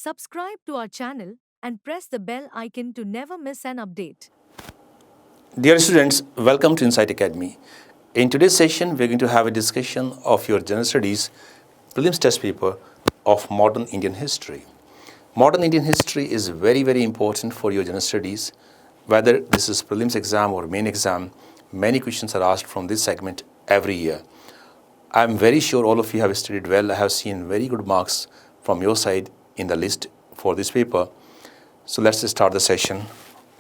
Subscribe to our channel and press the bell icon to never miss an update. Dear students, welcome to Insight Academy. In today's session, we're going to have a discussion of your General Studies Prelims test paper of Modern Indian History. Modern Indian History is very, very important for your General Studies. Whether this is Prelims exam or main exam, many questions are asked from this segment every year. I'm very sure all of you have studied well. I have seen very good marks from your side in the list for this paper. So let's start the session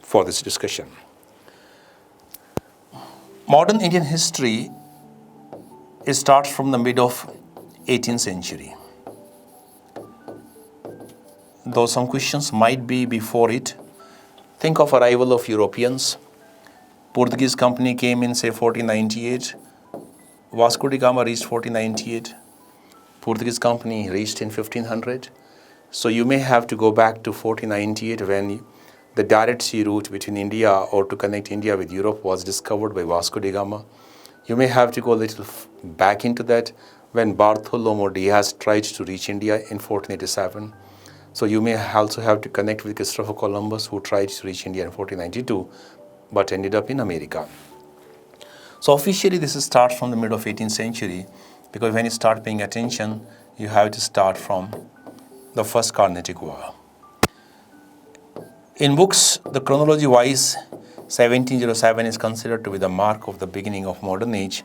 for this discussion. Modern Indian history starts from the mid of 18th century. Though some questions might be before it. Think of arrival of Europeans. Portuguese company came in say 1498. Vasco da Gama reached 1498. Portuguese company reached in 1500. So you may have to go back to 1498 when the direct sea route between India or to connect India with Europe was discovered by Vasco da Gama. You may have to go a little back into that when Bartholomew Diaz tried to reach India in 1487. So you may also have to connect with Christopher Columbus, who tried to reach India in 1492 but ended up in America. So officially this starts from the mid of 18th century, because when you start paying attention, you have to start from the First Carnatic War. In books, the chronology wise, 1707 is considered to be the mark of the beginning of modern age.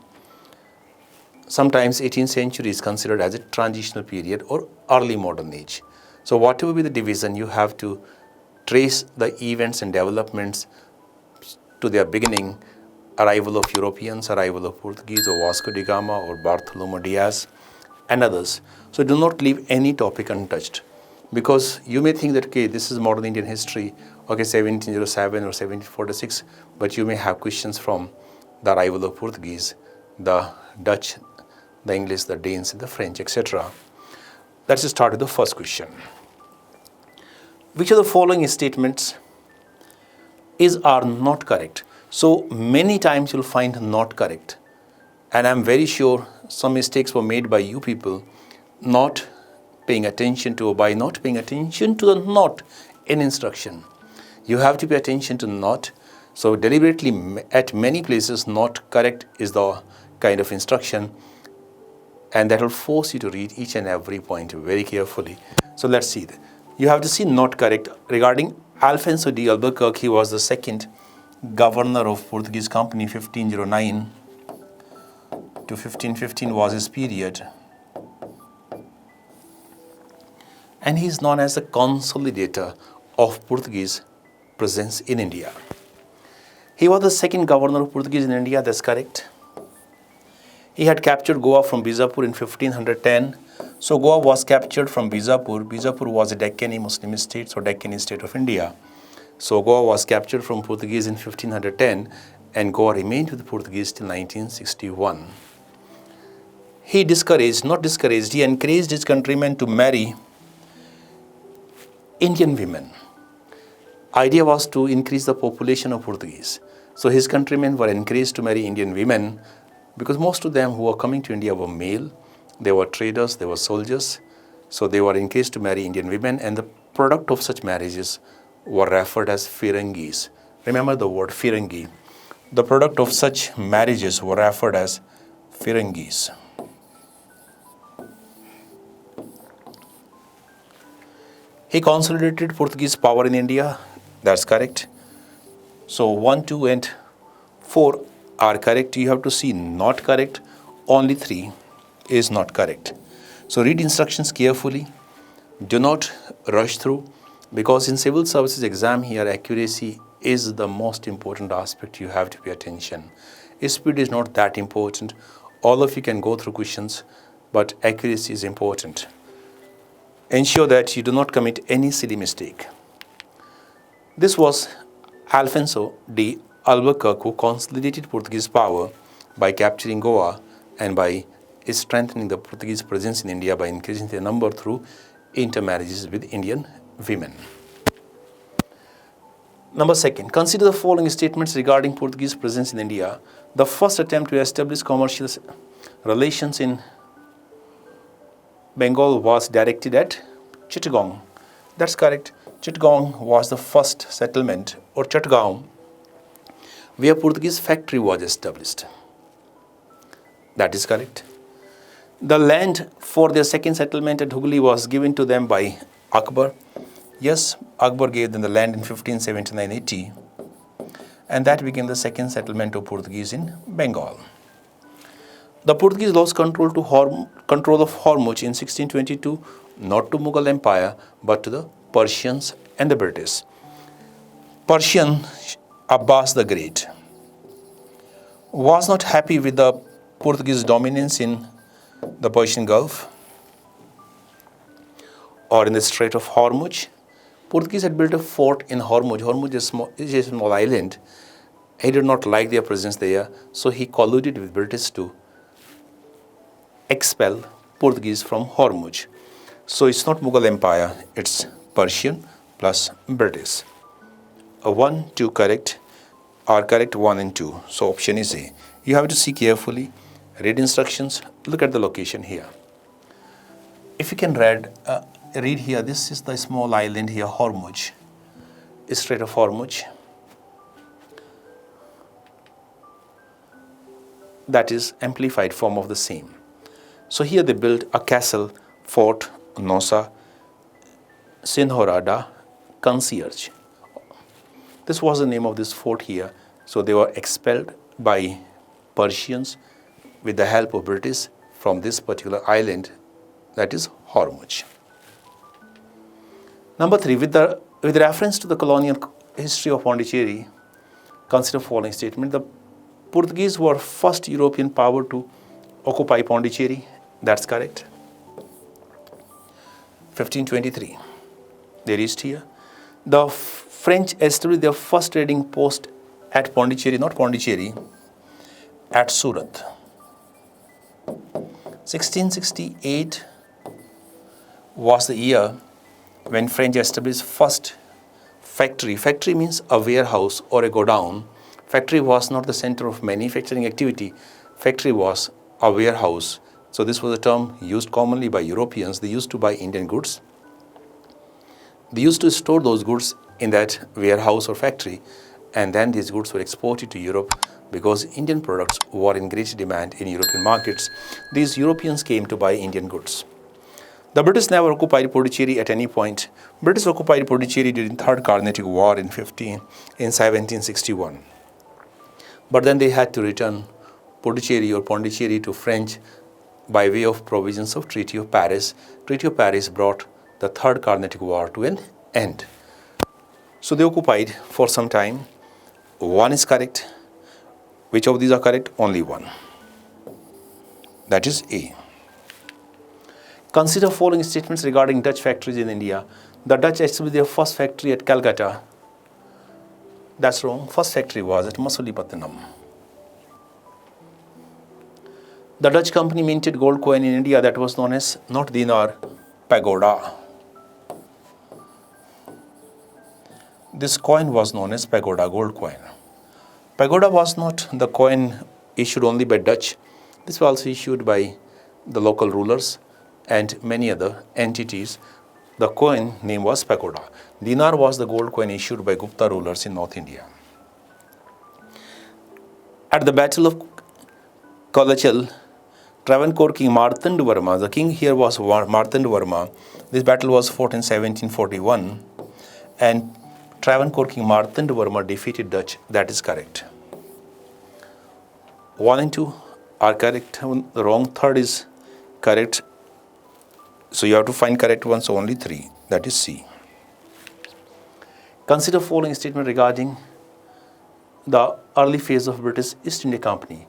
Sometimes 18th century is considered as a transitional period or early modern age. So whatever be the division, you have to trace the events and developments to their beginning, arrival of Europeans, arrival of Portuguese or Vasco da Gama or Bartholomew Diaz and others. So do not leave any topic untouched, because you may think that, okay, this is modern Indian history, okay, 1707 or 1746, but you may have questions from the arrival of Portuguese, the Dutch, the English, the Danes, the French, etc. Let's start with the first question. Which of the following statements are not correct? So many times you'll find not correct. And I'm very sure some mistakes were made by you people not paying attention to, or by not paying attention to the not in instruction. You have to pay attention to not. So deliberately at many places not correct is the kind of instruction, and that will force you to read each and every point very carefully. So let's see. You have to see not correct regarding Alfonso de Albuquerque. He was the second governor of Portuguese company. 1509 to 1515 was his period. And he is known as the consolidator of Portuguese presence in India. He was the second governor of Portuguese in India, that's correct. He had captured Goa from Bijapur in 1510. So Goa was captured from Bijapur. Bijapur was a Deccani Muslim state, so Deccani state of India. So Goa was captured from Portuguese in 1510, and Goa remained with the Portuguese till 1961. He he encouraged his countrymen to marry Indian women. Idea was to increase the population of Portuguese. So his countrymen were encouraged to marry Indian women, because most of them who were coming to India were male. They were traders, they were soldiers. So they were encouraged to marry Indian women, and the product of such marriages were referred as Firangis. Remember the word Firangi. The product of such marriages were referred as Firangis. He consolidated Portuguese power in India. That's correct. So 1, 2, and 4 are correct. You have to see not correct. Only 3 is not correct. So read instructions carefully. Do not rush through, because in civil services exam here, accuracy is the most important aspect. You have to pay attention. Speed is not that important. All of you can go through questions, but accuracy is important. Ensure that you do not commit any silly mistake. This was Alfonso de Albuquerque, who consolidated Portuguese power by capturing Goa and by strengthening the Portuguese presence in India by increasing their number through intermarriages with Indian women. Number 2, consider the following statements regarding Portuguese presence in India. The first attempt to establish commercial relations in Bengal was directed at Chittagong. That's correct. Chittagong was the first settlement, or Chittagong, where Portuguese factory was established. That is correct. The land for their second settlement at Hooghly was given to them by Akbar. Yes, Akbar gave them the land in 1579-80, and that became the second settlement of Portuguese in Bengal. The Portuguese lost control of Hormuz in 1622, not to Mughal Empire, but to the Persians and the British. Persian Abbas the Great was not happy with the Portuguese dominance in the Persian Gulf or in the Strait of Hormuz. Portuguese had built a fort in Hormuz. Hormuz is a small island. He did not like their presence there, so he colluded with British to expel Portuguese from Hormuz. So it's not Mughal Empire, it's Persian plus British. 1, 2 correct are correct, 1 and 2. So option is A. You have to see carefully, read instructions, look at the location here. If you can read here, this is the small island here, Hormuz, Strait of Hormuz. That is amplified form of the same. So here they built a castle, fort, Nosa, Sinhorada, Concierge. This was the name of this fort here. So they were expelled by Persians with the help of British from this particular island, that is Hormuz. Number 3, with reference to the colonial history of Pondicherry, consider following statement. The Portuguese were first European power to occupy Pondicherry. That's correct. 1523, they reached here. The French established their first trading post at Pondicherry, not Pondicherry, at Surat. 1668 was the year when French established first factory. Factory means a warehouse or a godown. Factory was not the center of manufacturing activity. Factory was a warehouse. So this was a term used commonly by Europeans. They used to buy Indian goods. They used to store those goods in that warehouse or factory, and then these goods were exported to Europe because Indian products were in great demand in European markets. These Europeans came to buy Indian goods. The British never occupied Pondicherry at any point. British occupied Pondicherry during Third Carnatic War in 1761. But then they had to return Pondicherry to French by way of provisions of Treaty of Paris. Treaty of Paris brought the Third Carnatic War to an end. So they occupied for some time. 1 is correct. Which of these are correct? Only 1. That is A. Consider following statements regarding Dutch factories in India. The Dutch established their first factory at Calcutta. That's wrong. First factory was at Masulipatanam. The Dutch company minted gold coin in India that was known as not dinar, pagoda. This coin was known as pagoda gold coin. Pagoda was not the coin issued only by Dutch. This was also issued by the local rulers and many other entities. The coin name was pagoda. Dinar was the gold coin issued by Gupta rulers in North India. At the Battle of Kolachal, Travancore King Martand Varma, the king here was Martand Varma. This battle was fought in 1741, and Travancore King Martand Varma defeated Dutch. That is correct. 1 and 2 are correct. The wrong third is correct. So you have to find correct one, so only 3. That is C. Consider following statement regarding the early phase of British East India Company.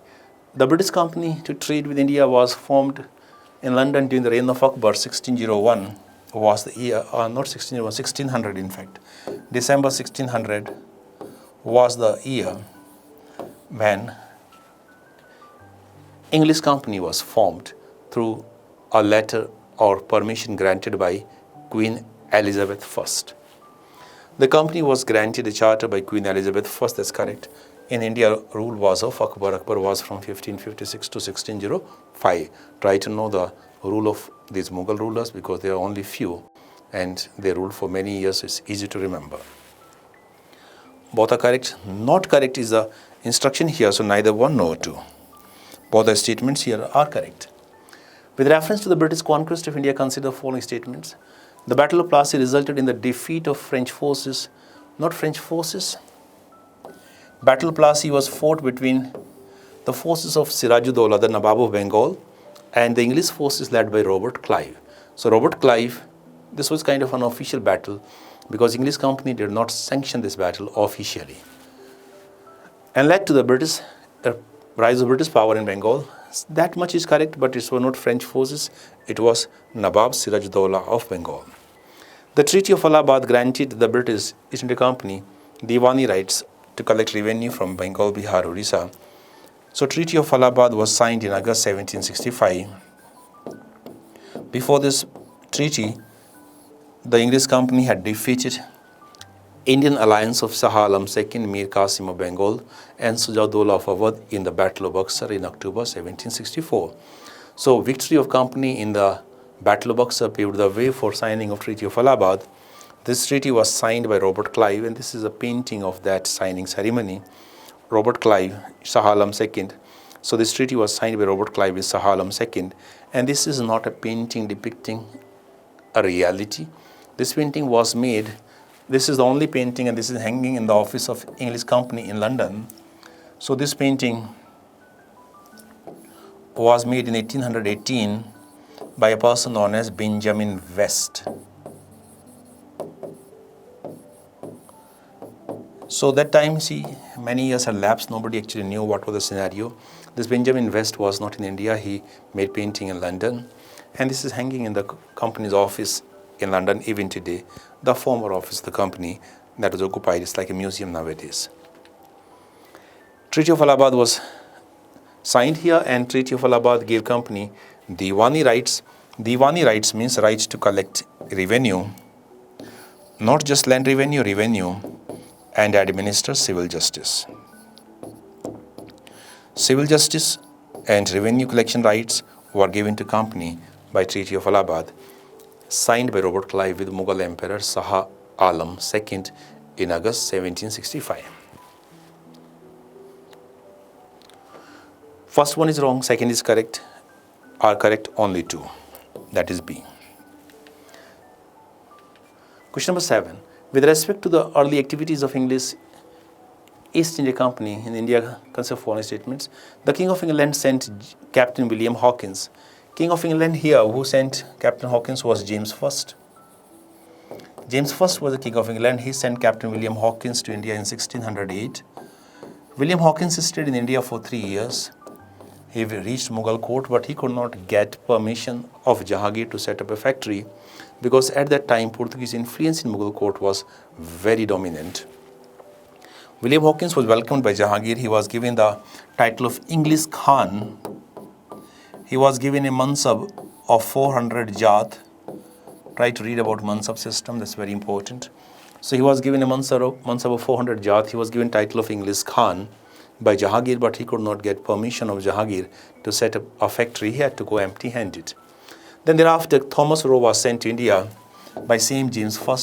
The British Company to trade with India was formed in London during the reign of Akbar. 1601 was the year, not 1601, 1600 in fact. December 1600 was the year when English Company was formed through a letter or permission granted by Queen Elizabeth I. The company was granted a charter by Queen Elizabeth I, that's correct. In India, rule was of Akbar. Akbar was from 1556 to 1605. Try to know the rule of these Mughal rulers because there are only few. and they ruled for many years. It's easy to remember. Both are correct. Not correct is the instruction here, so neither 1 nor 2. Both the statements here are correct. With reference to the British conquest of India, consider the following statements. The Battle of Plassey resulted in the defeat of French forces, not French forces. Battle of Plassey was fought between the forces of Sirajuddaula, the Nawab of Bengal, and the English forces led by Robert Clive. So Robert Clive, this was kind of an official battle because English company did not sanction this battle officially, and led to the rise of British power in Bengal. That much is correct, but it was not French forces. It was Nawab Sirajuddaula of Bengal. The Treaty of Allahabad granted the British East India Company Diwani rights to collect revenue from Bengal, Bihar, Orissa. So Treaty of Allahabad was signed in August 1765. Before this treaty, the English company had defeated Indian alliance of Shah Alam II, Mir Qasim of Bengal, and Sujauddaulah of Awadh in the Battle of Buxar in October 1764. So victory of company in the Battle of Buxar paved the way for signing of Treaty of Allahabad. This treaty was signed by Robert Clive, and this is a painting of that signing ceremony. Robert Clive, Shah Alam II. So this treaty was signed by Robert Clive with Shah Alam II, and this is not a painting depicting a reality. This painting was made, this is the only painting, and this is hanging in the office of English company in London. So this painting was made in 1818 by a person known as Benjamin West. So that time, see, many years had lapsed, nobody actually knew what was the scenario. This Benjamin West was not in India, he made painting in London, and this is hanging in the company's office in London even today, the former office of the company that was occupied. It's like a museum nowadays. Treaty of Allahabad was signed here, and Treaty of Allahabad gave company Diwani rights. Diwani rights means rights to collect revenue, not just land revenue, and administer civil justice. Civil justice and revenue collection rights were given to company by Treaty of Allahabad, signed by Robert Clive with Mughal Emperor Shah Alam II in August 1765. First one is wrong, second is correct. Are correct only 2. That is B. Question number 7. With respect to the early activities of English East India Company in India, consider following statements. The King of England sent Captain William Hawkins. King of England here, who sent Captain Hawkins was James I. James I was the King of England. He sent Captain William Hawkins to India in 1608. William Hawkins stayed in India for 3 years. He reached Mughal court, but he could not get permission of Jahangir to set up a factory because at that time Portuguese influence in Mughal court was very dominant. William Hawkins was welcomed by Jahangir. He was given the title of English Khan. He was given a mansab of 400 jat. Try to read about mansab system, that's very important. So he was given a mansab of 400 jat. He was given title of English Khan by Jahangir, but he could not get permission of Jahangir to set up a factory. He had to go empty-handed. Then thereafter, Thomas Roe was sent to India by same James I.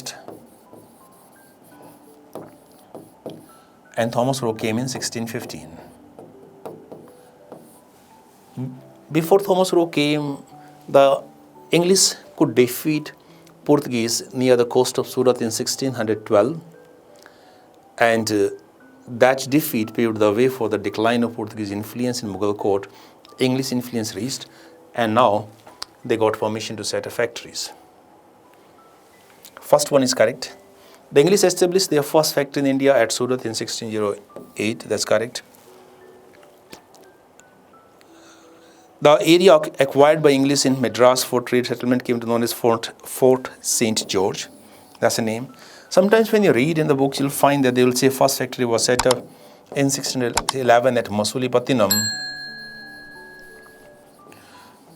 And Thomas Roe came in 1615. Before Thomas Roe came, the English could defeat Portuguese near the coast of Surat in 1612, and that defeat paved the way for the decline of Portuguese influence in Mughal court. English influence reached, and now they got permission to set up factories. First one is correct. The English established their first factory in India at Surat in 1608. That's correct. The area acquired by English in Madras for trade settlement came to known as Fort St. George. That's the name. Sometimes when you read in the books, you'll find that they will say first factory was set up in 1611 at Masulipatinam.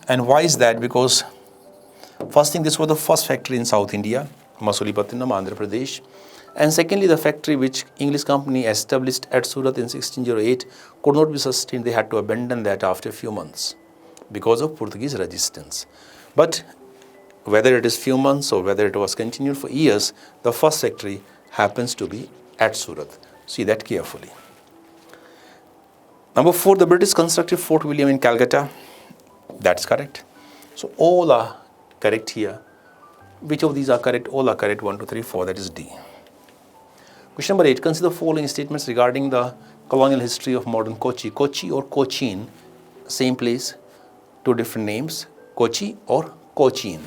And why is that? Because first thing, this was the first factory in South India, Masulipatinam, Andhra Pradesh. And secondly, the factory which English company established at Surat in 1608 could not be sustained. They had to abandon that after a few months because of Portuguese resistance. But whether it is few months or whether it was continued for years, the first factory happens to be at Surat. See that carefully. Number 4, the British constructed Fort William in Calcutta. That's correct. So all are correct here. Which of these are correct? All are correct. 1, 2, 3, 4. That is D. Question number 8. Consider the following statements regarding the colonial history of modern Kochi. Kochi or Cochin, same place, two different names. Kochi or Cochin.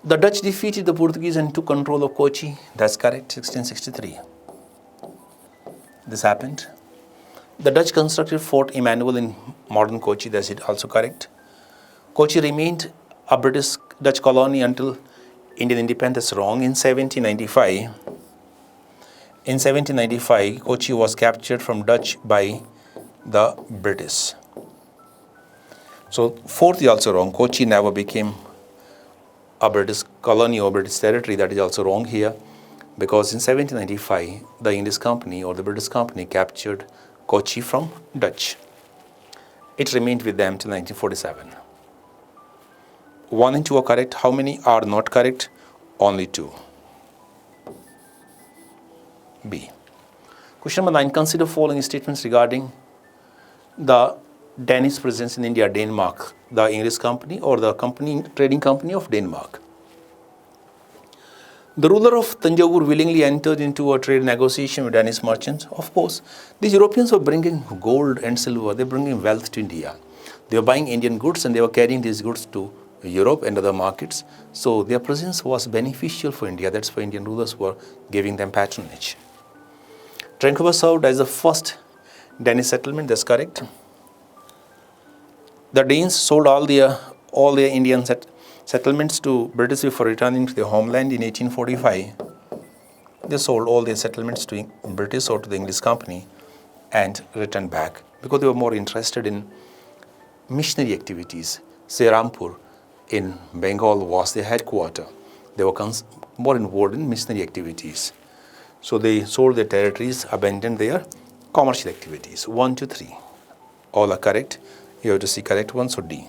The Dutch defeated the Portuguese and took control of Kochi. That's correct. 1663. This happened. The Dutch constructed Fort Emmanuel in modern Kochi. That's it, also correct. Kochi remained a British Dutch colony until Indian independence. Wrong. In 1795, Kochi was captured from Dutch by the British. So fourth is also wrong. Kochi never became a British colony or British territory. That is also wrong here, because in 1795 the English company or the British company captured Kochi from Dutch. It remained with them till 1947. 1 and 2 are correct. How many are not correct? Only 2. B. Question number 9. Consider following statements regarding the Danish presence in India, Denmark, the English company or the trading company of Denmark. The ruler of Tanjavur willingly entered into a trade negotiation with Danish merchants. Of course, these Europeans were bringing gold and silver. They were bringing wealth to India. They were buying Indian goods and they were carrying these goods to Europe and other markets. So their presence was beneficial for India. That's why Indian rulers were giving them patronage. Vancouver served as the first Danish settlement. That's correct. The Danes sold all their Indian settlements to British before returning to their homeland in 1845. They sold all their settlements to British or to the English company and returned back because they were more interested in missionary activities. Serampur in Bengal was their headquarters. They were more involved in missionary activities. So they sold their territories, abandoned their commercial activities. 1, 2, 3. All are correct. You have to see correct one, so D.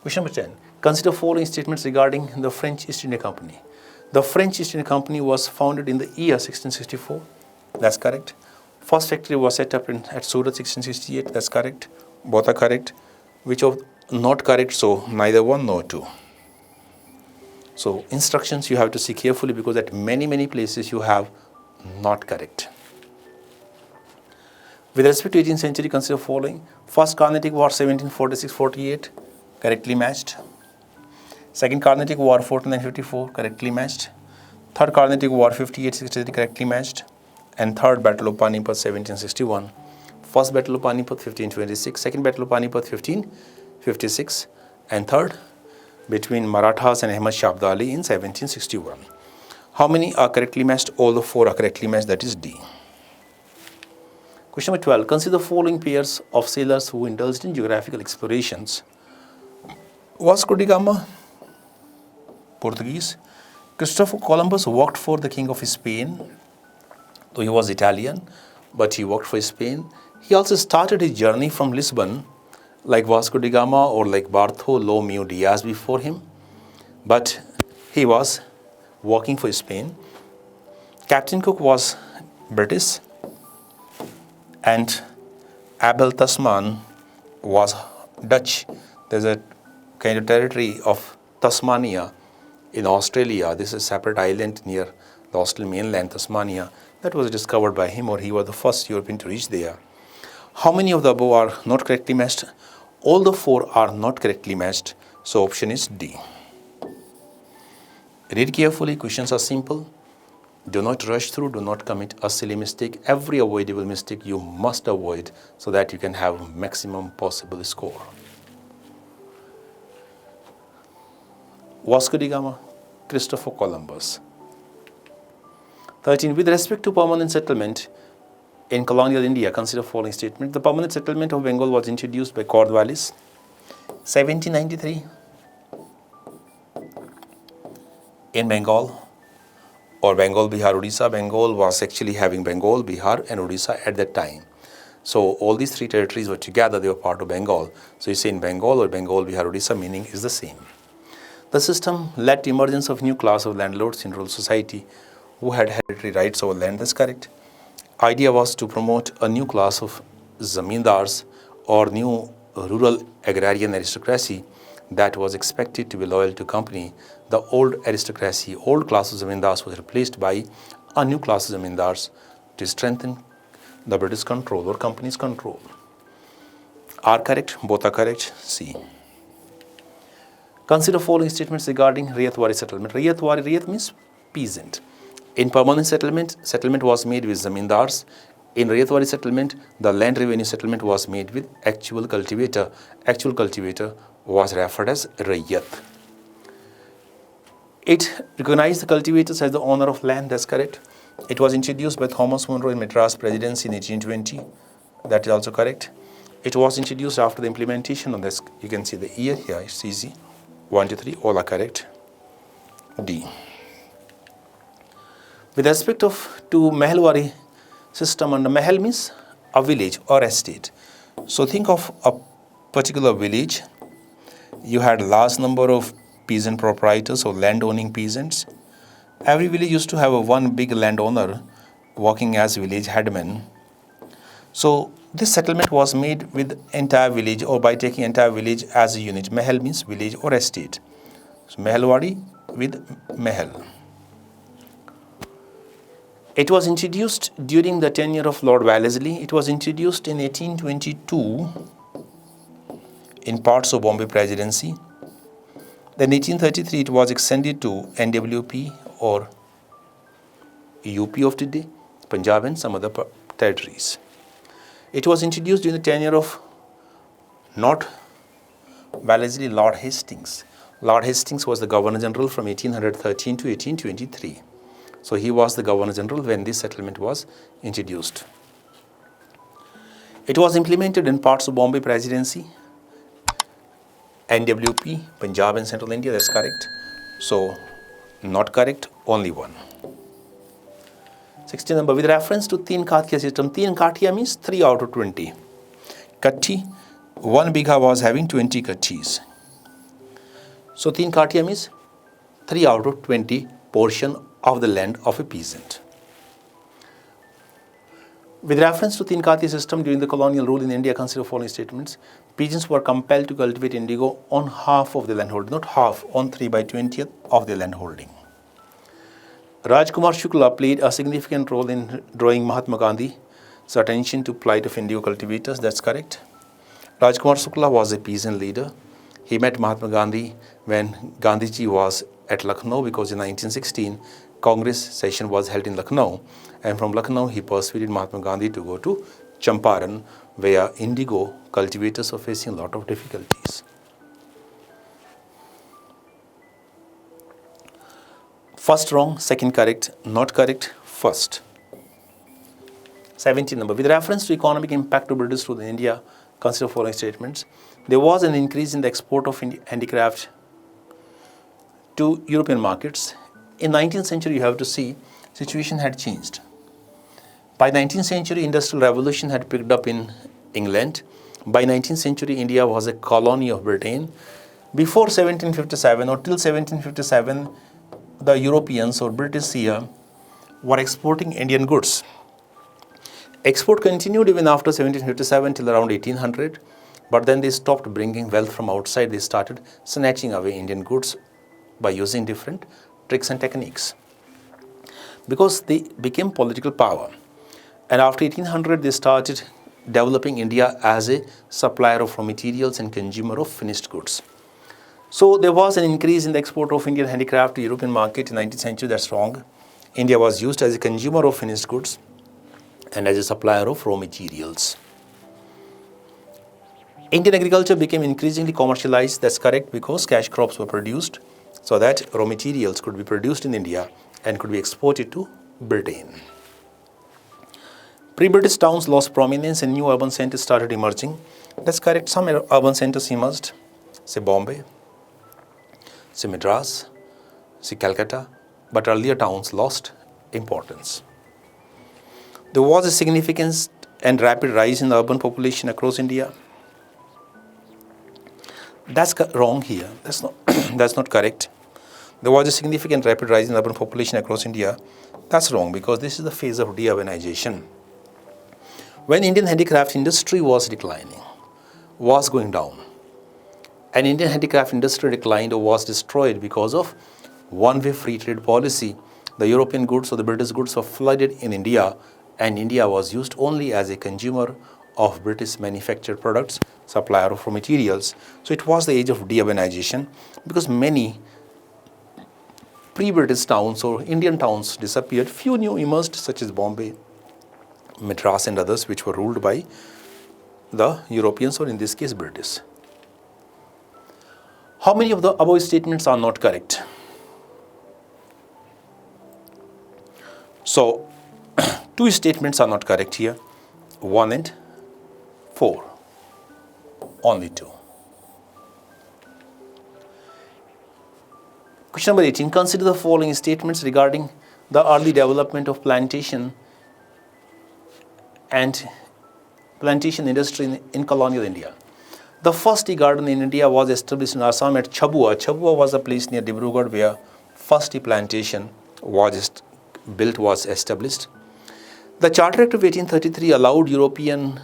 Question number 10. Consider following statements regarding the French East India Company. The French East India Company was founded in the year 1664. That's correct. First factory was set up at Surat 1668. That's correct. Both are correct. Which of not correct? So neither 1 nor 2. So instructions you have to see carefully because at many places you have not correct. With respect to 18th century, consider following. First Carnatic War 1746-48, correctly matched. Second Carnatic War 49-54, correctly matched. Third Carnatic War 58-63, correctly matched. And third Battle of Panipat 1761. First Battle of Panipat 1526, second Battle of Panipat 1556, and third between Marathas and Ahmad Shah Abdali in 1761. How many are correctly matched? All the 4 are correctly matched. That is D. Question number 12. Consider the following pairs of sailors who indulged in geographical explorations. Vasco da Gama, Portuguese. Christopher Columbus worked for the King of Spain, though he was Italian, but he worked for Spain. He also started his journey from Lisbon, like Vasco da Gama or like Bartholomew Diaz before him, but he was working for Spain. Captain Cook was British, and Abel Tasman was Dutch. There's a kind of territory of Tasmania in Australia. This is a separate island near the Australian mainland, Tasmania. That was discovered by him, or he was the first European to reach there. How many of the above are not correctly matched? All the 4 are not correctly matched. So option is D. Read carefully. Questions are simple. Do not rush through. Do not commit a silly mistake. Every avoidable mistake you must avoid so that you can have maximum possible score. Vasco da Gama, Christopher Columbus. 13. With respect to permanent settlement in colonial India, consider following statement. The permanent settlement of Bengal was introduced by Cornwallis, 1793. In Bengal, or Bengal, Bihar, Odisha. Bengal was actually having Bengal, Bihar and Odisha at that time. So all these three territories were together, they were part of Bengal. So you say in Bengal or Bengal, Bihar, Odisha, meaning is the same. The system led to emergence of new class of landlords in rural society who had hereditary rights over land. That's correct. Idea was to promote a new class of zamindars or new rural agrarian aristocracy that was expected to be loyal to company. The old aristocracy, old class of zamindars was replaced by a new class of zamindars to strengthen the British control or company's control. Are correct? Both are correct. C. Consider following statements regarding Riyatwari settlement. Riyat means peasant. In permanent settlement, settlement was made with zamindars. In Riyatwari settlement, the land revenue settlement was made with actual cultivator. Actual cultivator was referred as Riyat. It recognized the cultivators as the owner of land. That's correct. It was introduced by Thomas Munro in Madras Presidency in 1820. That is also correct. It was introduced after the implementation of this. You can see the year here. It's easy. 1, 2, 3. All are correct. D. With respect to Mahalwari system, under Mahal means a village or estate. So think of a particular village. You had a large number of peasant proprietors or land-owning peasants. Every village used to have one big landowner working as village headman. So this settlement was made with entire village or by taking entire village as a unit. Mahal means village or estate. So Mahalwadi with Mahal. It was introduced during the tenure of Lord Wellesley. It was introduced in 1822 in parts of Bombay Presidency. Then 1833 it was extended to NWP or UP of today, Punjab and some other territories. It was introduced during the tenure of not Wellesley, Lord Hastings. Lord Hastings was the Governor General from 1813 to 1823. So he was the Governor General when this settlement was introduced. It was implemented in parts of Bombay Presidency, NWP, Punjab and Central India. That's correct. So not correct, only one. 16 number, with reference to Teen Kathiya system. Teen Kathiya means 3 out of 20. Katti, 1 bigha was having 20 kattis. So Teen Kathiya means 3 out of 20 portion of the land of a peasant. With reference to Teen Kathiya system during the colonial rule in India, consider following statements. Peasants were compelled to cultivate indigo on half of the land holding, not half, on 3/20 of the land holding. Rajkumar Shukla played a significant role in drawing Mahatma Gandhi's attention to plight of indigo cultivators. That's correct. Rajkumar Shukla was a peasant leader. He met Mahatma Gandhi when Gandhiji was at Lucknow, because in 1916 Congress session was held in Lucknow, and from Lucknow he persuaded Mahatma Gandhi to go to Champaran, where indigo cultivators were facing a lot of difficulties. First wrong, second correct, not correct, first. 17 number, with reference to economic impact of British rule in India, consider following statements. There was an increase in the export of handicraft to European markets. In 19th century, you have to see, situation had changed. By 19th century, industrial revolution had picked up in England. By 19th century, India was a colony of Britain. Before 1757 or till 1757, the Europeans or British here were exporting Indian goods. Export continued even after 1757 till around 1800, but then they stopped bringing wealth from outside. They started snatching away Indian goods by using different tricks and techniques, because they became political power. And after 1800, they started developing India as a supplier of raw materials and consumer of finished goods. So there was an increase in the export of Indian handicraft to European market in 19th century. That's wrong. India was used as a consumer of finished goods and as a supplier of raw materials. Indian agriculture became increasingly commercialized. That's correct, because cash crops were produced so that raw materials could be produced in India and could be exported to Britain. Pre-British towns lost prominence and new urban centers started emerging. That's correct. Some urban centers emerged, say Bombay, say Madras, say Calcutta, but earlier towns lost importance. There was a significant and rapid rise in the urban population across India. That's wrong here. That's not, that's not correct. There was a significant rapid rise in urban population across India. That's wrong because this is the phase of de-urbanization. When Indian handicraft industry was declining, was going down, and Indian handicraft industry declined or was destroyed because of one-way free trade policy, the European goods or the British goods were flooded in India, and India was used only as a consumer of British manufactured products, supplier of raw materials. So it was the age of de-urbanization because many pre-British towns or Indian towns disappeared. Few new emerged such as Bombay, Madras and others which were ruled by the Europeans or in this case British. How many of the above statements are not correct? So, two statements are not correct here, 1 and 4, only 2. Question number 18, consider the following statements regarding the early development of plantation and plantation industry in colonial India. The first tea garden in India was established in Assam at Chabua. Chabua was a place near Dibrugarh where first tea plantation was built, was established. The Charter Act of 1833 allowed European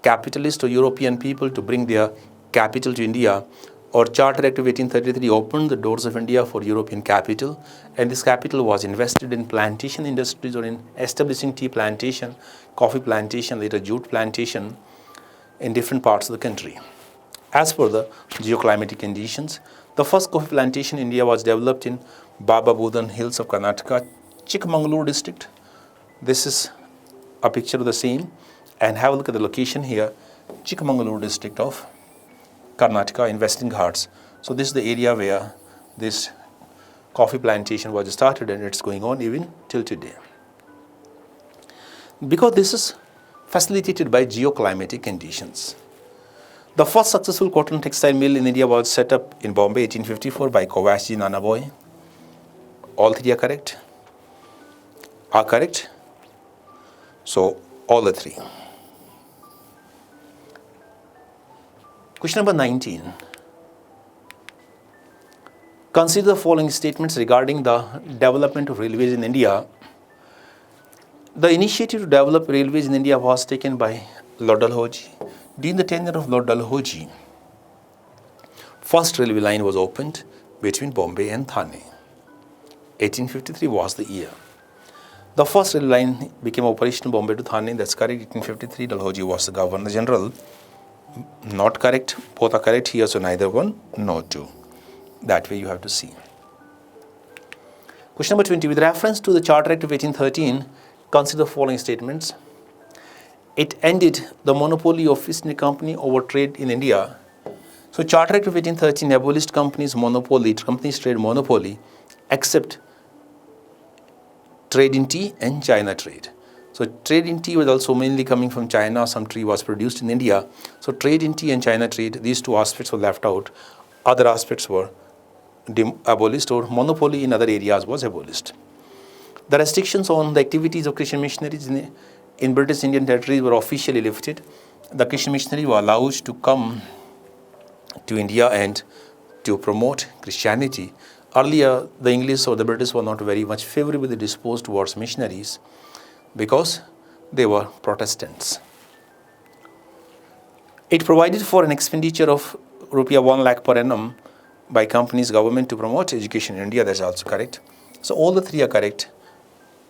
capitalists or European people to bring their capital to India, or Charter Act of 1833 opened the doors of India for European capital, and this capital was invested in plantation industries or in establishing tea plantation, coffee plantation, later jute plantation in different parts of the country. As per the geoclimatic conditions, the first coffee plantation in India was developed in Baba Budan Hills of Karnataka, Chikmagalur district. This is a picture of the same, and have a look at the location here, Chikmagalur district of Karnataka in Western Ghats. So this is the area where this coffee plantation was started, and it's going on even till today. Because this is facilitated by geoclimatic conditions. The first successful cotton textile mill in India was set up in Bombay 1854 by Kovashji Nanaboy. All three are correct? Are correct? So all the three. Question number 19. Consider the following statements regarding the development of railways in India. The initiative to develop railways in India was taken by Lord Dalhousie. During the tenure of Lord Dalhousie, first railway line was opened between Bombay and Thane. 1853 was the year. The first railway line became operational Bombay to Thane. That's correct. 1853, Dalhousie was the Governor General. Not correct. Both are correct here, so neither one, no two. That way you have to see. Question number 20. With reference to the Charter Act of 1813, consider the following statements. It ended the monopoly of East India Company over trade in India. So Charter Act of 1813 abolished companies' monopoly, companies' trade monopoly, except trade in tea and China trade. So trade in tea was also mainly coming from China. Some tea was produced in India. So trade in tea and China trade, these two aspects were left out. Other aspects were abolished, or monopoly in other areas was abolished. The restrictions on the activities of Christian missionaries in British Indian territories were officially lifted. The Christian missionaries were allowed to come to India and to promote Christianity. Earlier, the English or the British were not very much favorably disposed towards missionaries because they were Protestants. It provided for an expenditure of Rs 1 lakh per annum by companies' government to promote education in India. That's also correct. So all the three are correct.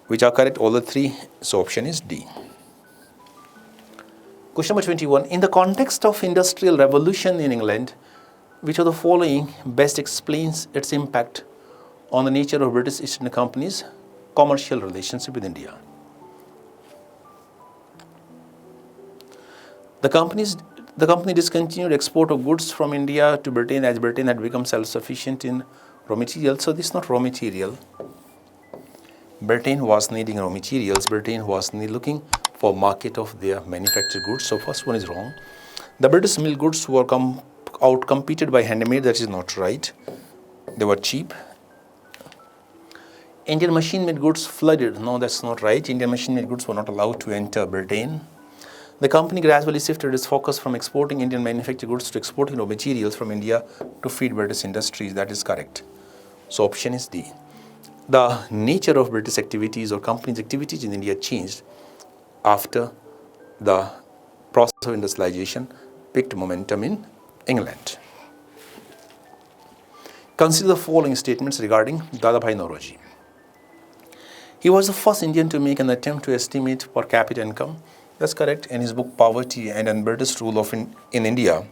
Which are correct? All the three. So option is D. Question number 21. In the context of industrial revolution in England, which of the following best explains its impact on the nature of British East India Company's commercial relationship with India? The company discontinued export of goods from India to Britain as Britain had become self-sufficient in raw materials. So this is not raw material. Britain was needing raw materials. Britain was looking for market of their manufactured goods. So first one is wrong. The British mill goods were out-competed by handmade. That is not right. They were cheap. Indian machine-made goods flooded. No, that's not right. Indian machine-made goods were not allowed to enter Britain. The company gradually shifted its focus from exporting Indian manufactured goods to exporting raw materials from India to feed British industries. That is correct. So option is D. The nature of British activities or companies' activities in India changed after the process of industrialization picked momentum in England. Consider the following statements regarding Dadabhai Naoroji. He was the first Indian to make an attempt to estimate per capita income. That's correct. In his book Poverty and British Rule in India,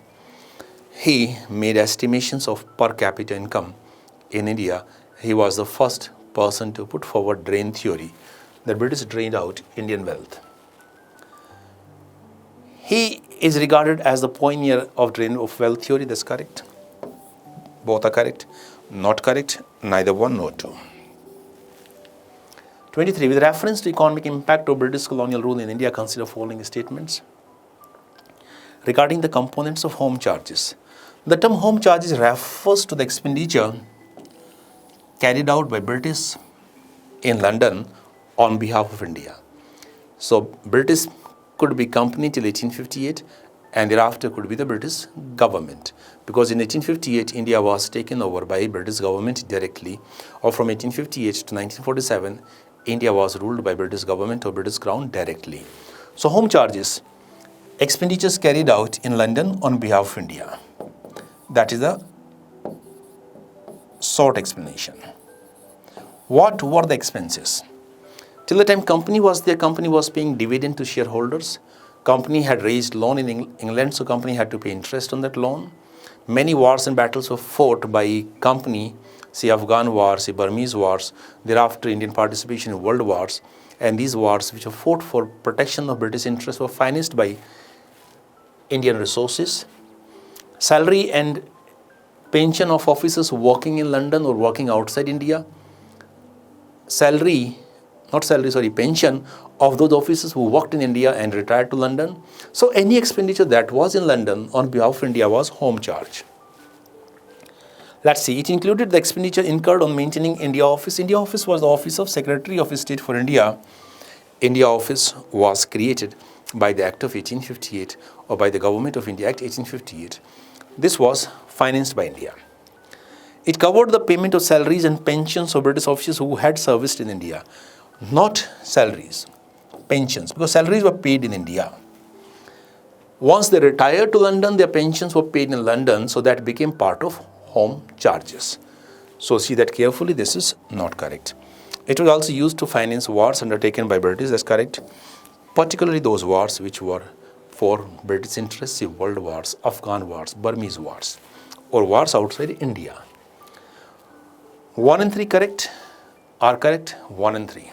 he made estimations of per capita income in India. He was the first person to put forward drain theory. The British drained out Indian wealth. He is regarded as the pioneer of drain of wealth theory. That's correct. Both are correct. Not correct. Neither one nor two. 23. With reference to economic impact of British colonial rule in India, consider following statements regarding the components of home charges. The term home charges refers to the expenditure carried out by British in London on behalf of India. So British could be company till 1858 and thereafter could be the British government, because in 1858 India was taken over by British government directly, or from 1858 to 1947 India was ruled by British government or British Crown directly. So home charges, expenditures carried out in London on behalf of India. That is the short explanation. What were the expenses? Till the time company was there, company was paying dividend to shareholders. Company had raised loan in England, so company had to pay interest on that loan. Many wars and battles were fought by company, say Afghan wars, say Burmese wars, thereafter Indian participation in world wars, and these wars which were fought for protection of British interests were financed by Indian resources. Salary and pension of officers working in London or working outside India. Pension of those officers who worked in India and retired to London. So any expenditure that was in London on behalf of India was home charge. Let's see, it included the expenditure incurred on maintaining India Office. India Office was the office of Secretary of State for India. India Office was created by the Act of 1858 or by the Government of India Act 1858. This was financed by India. It covered the payment of salaries and pensions of British officers who had serviced in India. Not salaries, pensions, because salaries were paid in India. Once they retired to London, their pensions were paid in London, so that became part of home charges. So see that carefully, this is not correct. It was also used to finance wars undertaken by British, that's correct. Particularly those wars which were for British interests, say world wars, Afghan wars, Burmese wars, or wars outside India. 1 and 3 correct are correct, 1 and 3.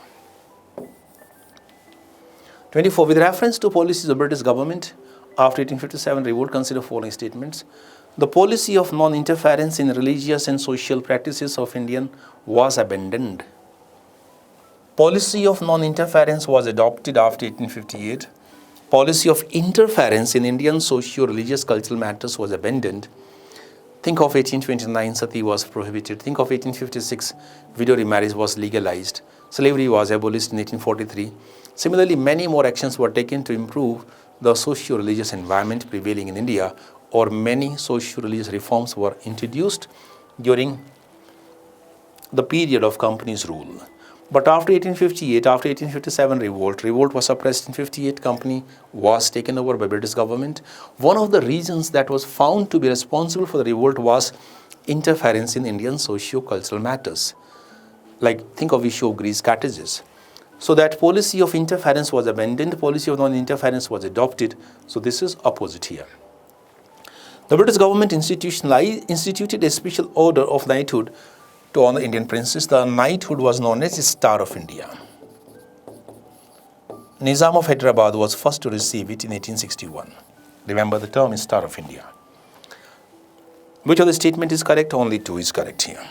24. With reference to policies of British government after 1857 revolt, consider following statements. The policy of non-interference in religious and social practices of Indian was abandoned. Policy of non-interference was adopted after 1858. Policy of interference in Indian socio-religious cultural matters was abandoned. Think of 1829, sati was prohibited. Think of 1856, widow remarriage was legalized. Slavery was abolished in 1843. Similarly, many more actions were taken to improve the socio-religious environment prevailing in India, or many socio-religious reforms were introduced during the period of company's rule. But after 1858, after 1857 revolt was suppressed in 58, company was taken over by British government. One of the reasons that was found to be responsible for the revolt was interference in Indian socio-cultural matters. Like think of issue of Greece cottages. So that policy of interference was abandoned, policy of non-interference was adopted. So this is opposite here. The British government instituted a special order of knighthood to honor Indian princes. The knighthood was known as Star of India. Nizam of Hyderabad was first to receive it in 1861. Remember, the term is Star of India. Which of the statement is correct? Only 2 is correct here.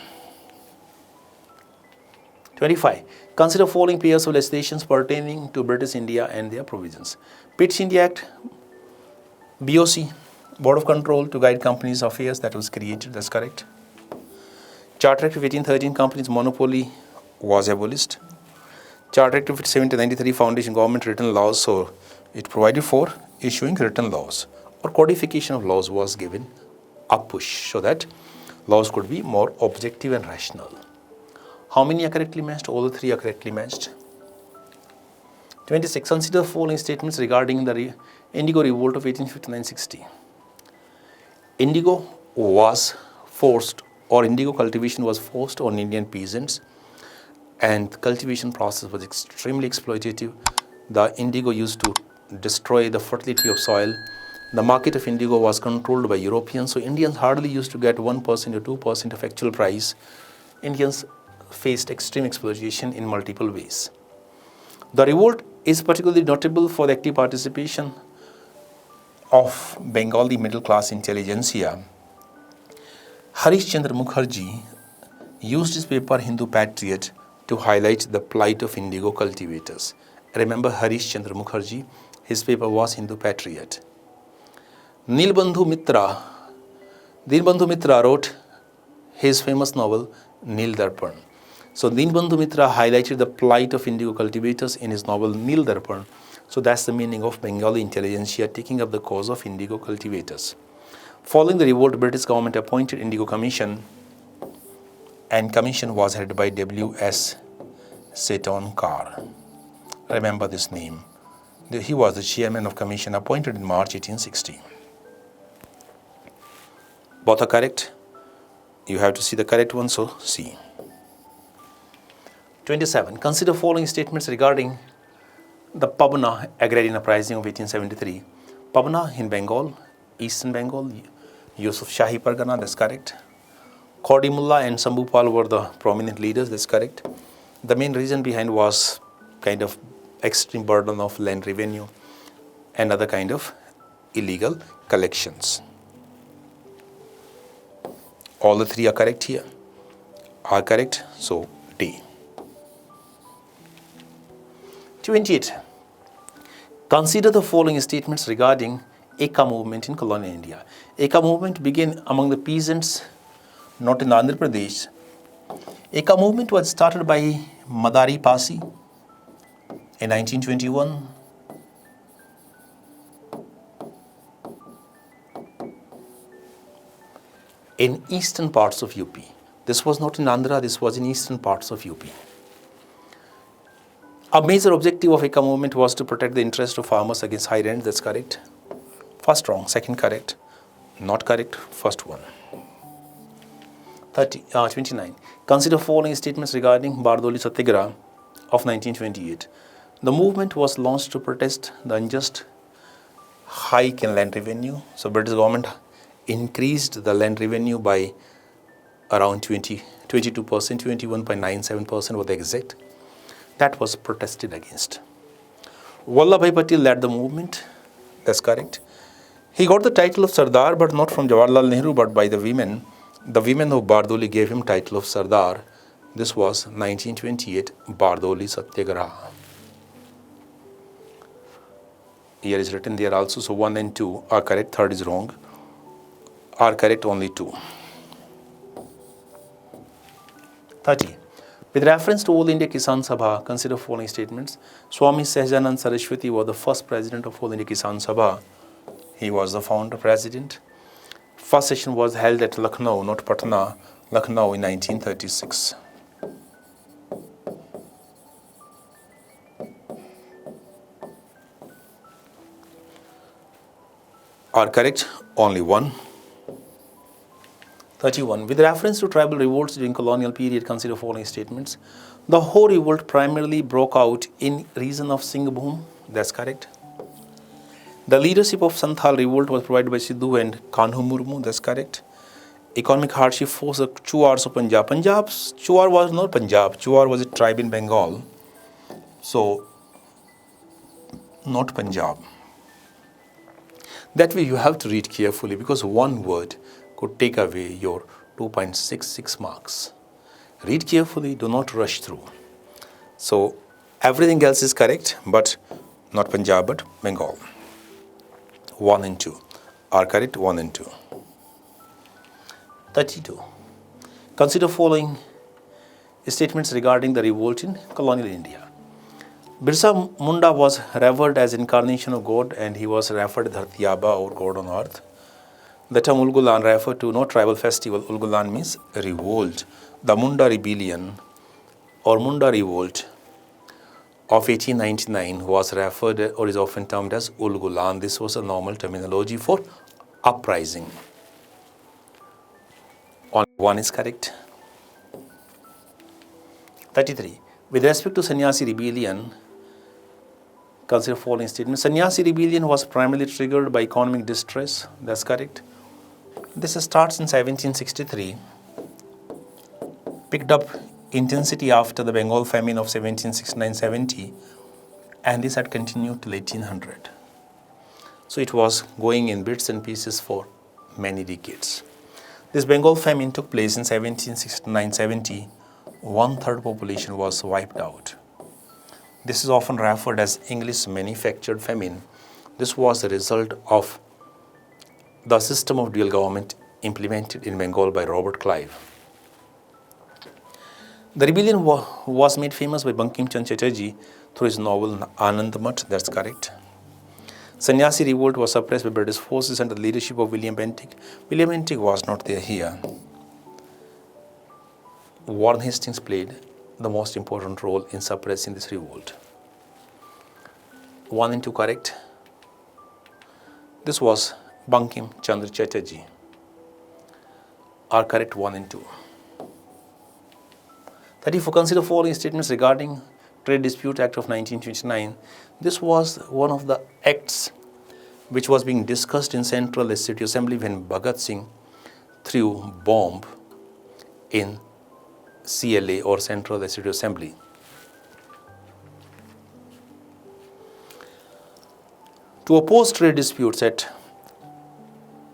25. Consider following pairs of legislations pertaining to British India and their provisions. British India Act, BOC, Board of Control to guide companies' affairs, that was created, that's correct. Charter Act of 1813, companies' monopoly was abolished. Charter Act of 1793, foundation government written laws, so it provided for issuing written laws, or codification of laws was given a push so that laws could be more objective and rational. How many are correctly matched? All the three are correctly matched. 26. Consider the following statements regarding the Indigo Revolt of 1859-60. Indigo was forced, or indigo cultivation was forced on Indian peasants, and the cultivation process was extremely exploitative. The indigo used to destroy the fertility of soil. The market of indigo was controlled by Europeans, so Indians hardly used to get 1% or 2% of actual price. Indians faced extreme exploitation in multiple ways. The revolt is particularly notable for the active participation of Bengali middle class intelligentsia. Harish Chandra Mukherjee used his paper Hindu Patriot to highlight the plight of indigo cultivators. Remember Harish Chandra Mukherjee? His paper was Hindu Patriot. Dinbandhu Mitra wrote his famous novel Nil Darpan. So Dinbandhu Mitra highlighted the plight of indigo cultivators in his novel Nil Darpan. So that's the meaning of Bengali intelligentsia taking up the cause of indigo cultivators. Following the revolt, British government appointed Indigo Commission, and commission was headed by W.S. Seton Carr. Remember this name. He was the chairman of commission appointed in March 1860. Both are correct. You have to see the correct one, so C. 27. Consider following statements regarding the Pabna agrarian uprising of 1873. Pabna in Bengal, Eastern Bengal, Yusuf Shahi Pargana, that's correct. Khodi Mullah and Sambhupal were the prominent leaders, that's correct. The main reason behind was kind of extreme burden of land revenue and other kind of illegal collections. All the three are correct here. Are correct, so D. 28. Consider the following statements regarding Eka movement in colonial India. Eka movement began among the peasants, not in Andhra Pradesh. Eka movement was started by Madari Pasi in 1921. In eastern parts of UP. This was not in Andhra, this was in eastern parts of UP. A major objective of Eka movement was to protect the interest of farmers against high rent, that's correct. First wrong, second correct, not correct, first one. 29. Consider following statements regarding Bardoli Satyagraha of 1928. The movement was launched to protest the unjust hike in land revenue. So British government increased the land revenue by around 22%, 21.97% was the exact. That was protested against. Vallabhbhai Patel led the movement, that's correct. He got the title of Sardar, but not from Jawaharlal Nehru, but by the women. The women of Bardoli gave him title of Sardar. This was 1928 Bardoli Satyagraha. Here is written there also, so 1 and 2 are correct, third is wrong. Are correct only 2. 30. With reference to All India Kisan Sabha, consider following statements. Swami Sahjanand Saraswati was the first president of All India Kisan Sabha. He was the founder president. First session was held at Lucknow, not Patna, Lucknow in 1936. Are correct? Only 1. 31. With reference to tribal revolts during colonial period, consider following statements. The Ho revolt primarily broke out in region of Singhbhum. That's correct. The leadership of Santhal revolt was provided by Sidhu and Kanhu Murmu. That's correct. Economic hardship forced the Chuars of Punjab. Chuar was not Punjab. Chuar was a tribe in Bengal. So, not Punjab. That way you have to read carefully because one word could take away your 2.66 marks. Read carefully, do not rush through. So, everything else is correct, but not Punjab, but Bengal. 1 and 2 are correct, 1 and 2. 32. Consider following statements regarding the revolt in colonial India. Birsa Munda was revered as incarnation of God, and he was referred Dhartiyaba, or God on earth. The term Ulgulan referred to no tribal festival. Ulgulan means revolt. The Munda rebellion or Munda revolt of 1899 was referred or is often termed as Ulgulan. This was a normal terminology for uprising. Only one is correct. 33. With respect to Sannyasi rebellion, consider following statements. Sannyasi rebellion was primarily triggered by economic distress. That's correct. This starts in 1763, picked up intensity after the Bengal famine of 1769-70, and this had continued till 1800. So it was going in bits and pieces for many decades. This Bengal famine took place in 1769-70. One-third population was wiped out. This is often referred as English manufactured famine. This was the result of the system of dual government implemented in Bengal by Robert Clive. The rebellion was made famous by Bankim Chand Chatterjee through his novel Anand Math. That's correct. Sannyasi revolt was suppressed by British forces under the leadership of William Bentinck. William Bentinck was not there here. Warren Hastings played the most important role in suppressing this revolt. 1 and 2 correct. This was Bankim Chandra Chatterjee. Are correct 1 and 2. 34. Consider following statements regarding Trade Dispute Act of 1929. This was one of the acts which was being discussed in Central Legislative Assembly when Bhagat Singh threw bomb in CLA or Central Legislative Assembly. To oppose trade disputes at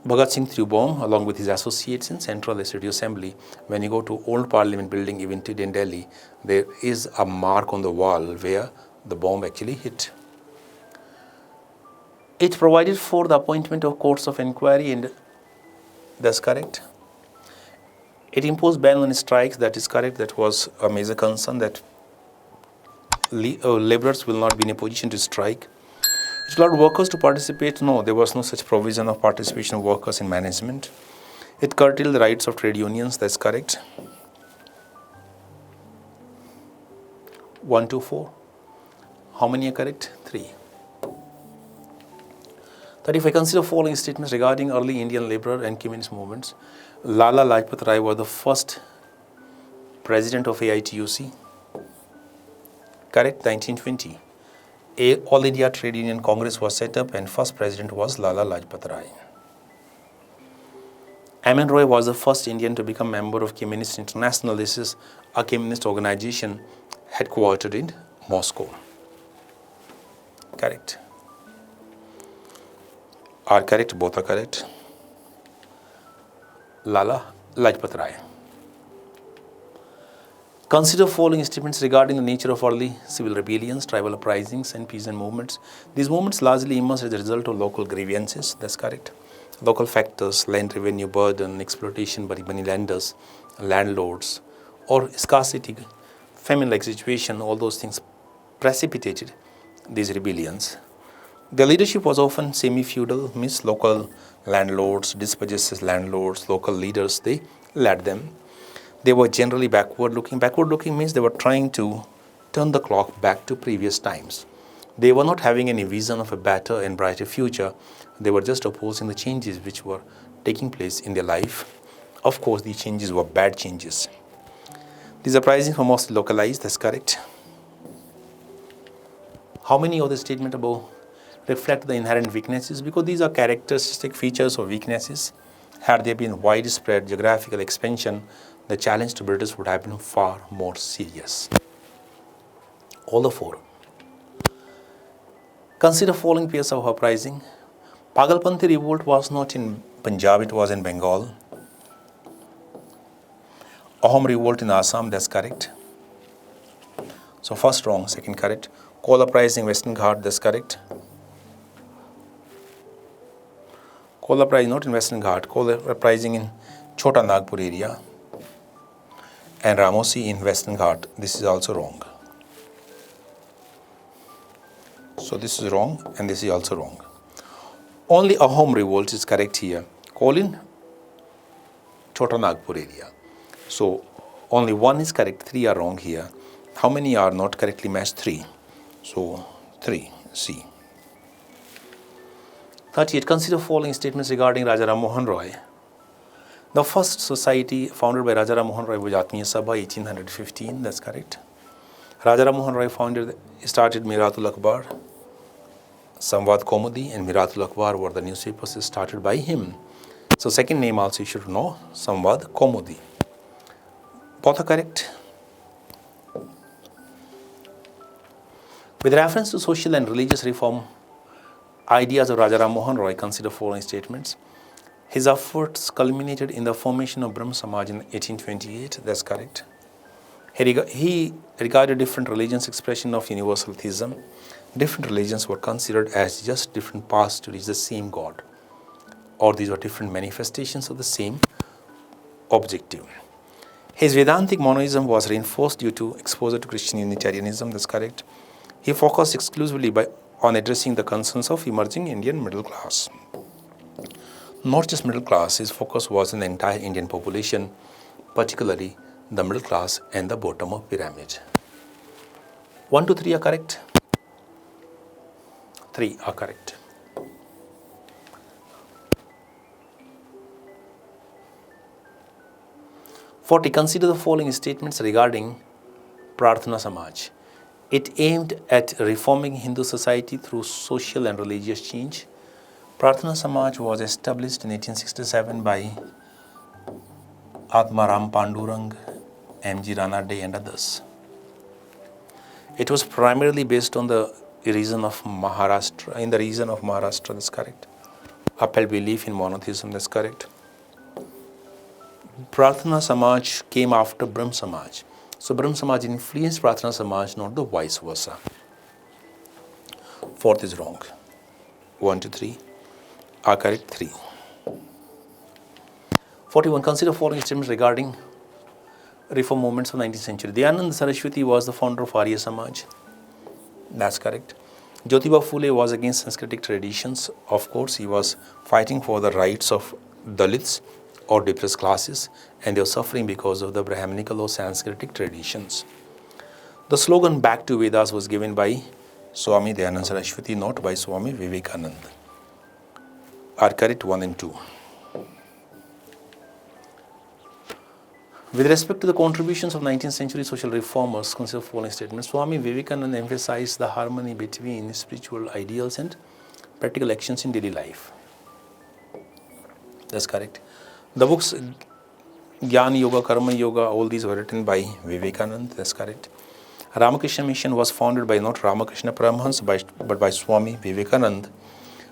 Bhagat Singh threw bomb along with his associates in Central Legislative Assembly. When you go to Old Parliament building even today in Delhi, there is a mark on the wall where the bomb actually hit. It provided for the appointment of courts of inquiry, and that's correct. It imposed ban on strikes. That is correct. That was a major concern, that laborers will not be in a position to strike. It allowed workers to participate. No, there was no such provision of participation of workers in management. It curtailed the rights of trade unions. That's correct. 1, 2, 4. How many are correct? 3. 35. Consider following statements regarding early Indian labor and communist movements. Lala Lajpat Rai was the first president of AITUC. Correct, 1920. All India Trade Union Congress was set up and first president was Lala Lajpat Rai. Amin Roy was the first Indian to become member of Communist International. This is a communist organization headquartered in Moscow. Correct. Are correct, both are correct. Lala Lajpat Rai. Consider following statements regarding the nature of early civil rebellions, tribal uprisings, and peasant movements. These movements largely emerged as a result of local grievances. That's correct. Local factors, land revenue burden, exploitation by money lenders, landlords, or scarcity, famine-like situation, all those things precipitated these rebellions. The leadership was often semi-feudal, means local landlords, dispossessed landlords, local leaders, they led them. They were generally backward looking. Backward looking means they were trying to turn the clock back to previous times. They were not having any vision of a better and brighter future. They were just opposing the changes which were taking place in their life. Of course, these changes were bad changes. These uprisings were mostly localized, that's correct. How many of the statement above reflect the inherent weaknesses? Because these are characteristic features or weaknesses. Had there been widespread geographical expansion, the challenge to British would have been far more serious. All the 4. Consider following periods of uprising. Pagalpanthi revolt was not in Punjab, it was in Bengal. Ahom revolt in Assam, that's correct. So first wrong, second correct. Coal uprising, Western Ghat, that's correct. Coal uprising not in Western Ghat, coal uprising in Chota Nagpur area. And Ramosi in Western Ghat, this is also wrong. So this is wrong and this is also wrong. Only Ahom revolt is correct here. Colin, Chota Nagpur area. So only one is correct, 3 are wrong here. How many are not correctly matched? 3. So 3, C. 38. Consider following statements regarding Raja Ram Mohan Roy. The first society founded by Raja Ram Mohan Roy was Atmiya Sabha, 1815. That's correct. Raja Ram Mohan Roy started Miratul Akbar, Samvad Kaumudi, and Miratul Akbar were the newspapers started by him. So second name also you should know, Samvad Kaumudi. Both are correct. With reference to social and religious reform ideas of Raja Ram Mohan Roy, consider following statements. His efforts culminated in the formation of Brahm Samaj in 1828. That's correct. He regarded different religions expression of universal theism. Different religions were considered as just different paths to reach the same God, or these were different manifestations of the same objective. His Vedantic monoism was reinforced due to exposure to Christian Unitarianism. That's correct. He focused exclusively on addressing the concerns of emerging Indian middle class. Not just middle class, his focus was on the entire Indian population, particularly the middle class and the bottom of pyramid. 1, 2, 3 are correct. 3 are correct. Forty. Consider the following statements regarding Prarthana Samaj. It aimed at reforming Hindu society through social and religious change. Prarthana Samaj was established in 1867 by Atmaram Pandurang, M.G. Ranade and others. It was primarily based on the region of Maharashtra, that's correct. Upheld belief in monotheism, that's correct. Prarthana Samaj came after Brahm Samaj. So Brahm Samaj influenced Prarthana Samaj, not the vice versa. 4th is wrong. 1, 2, 3 are correct. 3. 41. Consider following statements regarding reform movements of the 19th century. Dayanand Saraswati was the founder of Arya Samaj. That's correct. Jyotiba Phule was against Sanskritic traditions. Of course, he was fighting for the rights of Dalits or depressed classes, and they were suffering because of the Brahminical or Sanskritic traditions. The slogan "Back to Vedas" was given by Swami Dayanand Saraswati, not by Swami Vivekananda. Are correct 1 and 2. With respect to the contributions of 19th century social reformers, consider following statements. Swami Vivekananda emphasized the harmony between spiritual ideals and practical actions in daily life. That's correct. The books Jnana Yoga, Karma Yoga, all these were written by Vivekananda. That's correct. Ramakrishna Mission was founded by not Ramakrishna Paramhans but by Swami Vivekananda.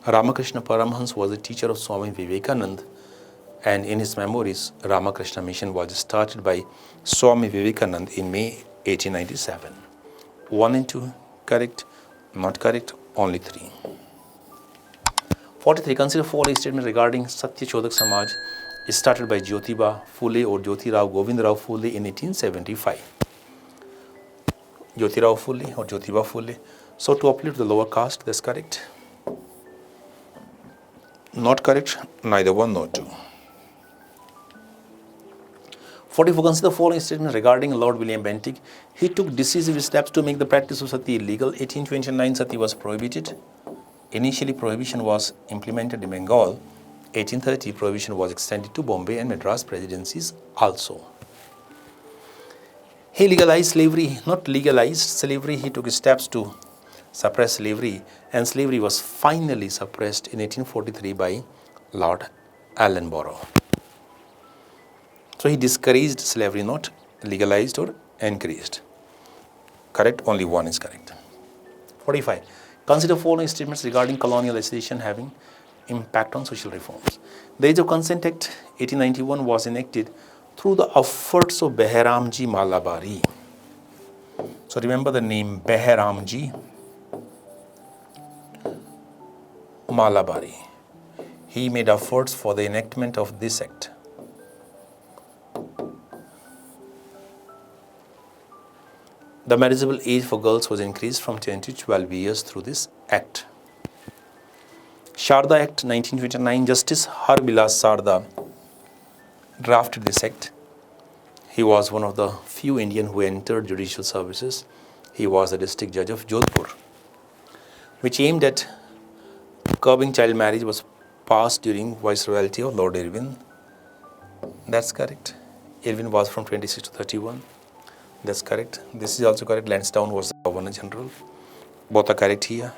Ramakrishna Paramhans was a teacher of Swami Vivekananda, and in his memories, Ramakrishna Mission was started by Swami Vivekananda in May 1897. 1 and 2 correct, not correct, only 3. 43. Consider following statement regarding Satya Chodak Samaj is started by Jyotiba Phule or Jyotirao Govindrao Phule in 1875. Jyotirao Phule or Jyotiba Phule. So to uplift the lower caste, that's correct. Not correct, neither 1 nor 2. 44. Consider the following statement regarding Lord William Bentinck. He took decisive steps to make the practice of sati illegal. 1829 sati was prohibited. Initially, prohibition was implemented in Bengal. 1830, prohibition was extended to Bombay and Madras presidencies also. He legalized slavery, not legalized slavery. He took steps to suppress slavery, and slavery was finally suppressed in 1843 by Lord Ellenborough. So he discouraged slavery, not legalized or encouraged. Correct, only 1 is correct. 45. Consider following statements regarding colonial legislation having impact on social reforms. The Age of Consent Act 1891 was enacted through the efforts of Behramji Malabari. So remember the name Behramji Malabari. He made efforts for the enactment of this act. The marriageable age for girls was increased from 10 to 12 years through this act. Sharda Act 1929, Justice Harbilas Sarda drafted this act. He was one of the few Indian who entered judicial services. He was the district judge of Jodhpur, which aimed at curbing child marriage, was passed during viceroyalty of Lord Irwin. That's correct. Irwin was from 26 to 31. That's correct. This is also correct. Lansdowne was the Governor General. Both are correct here.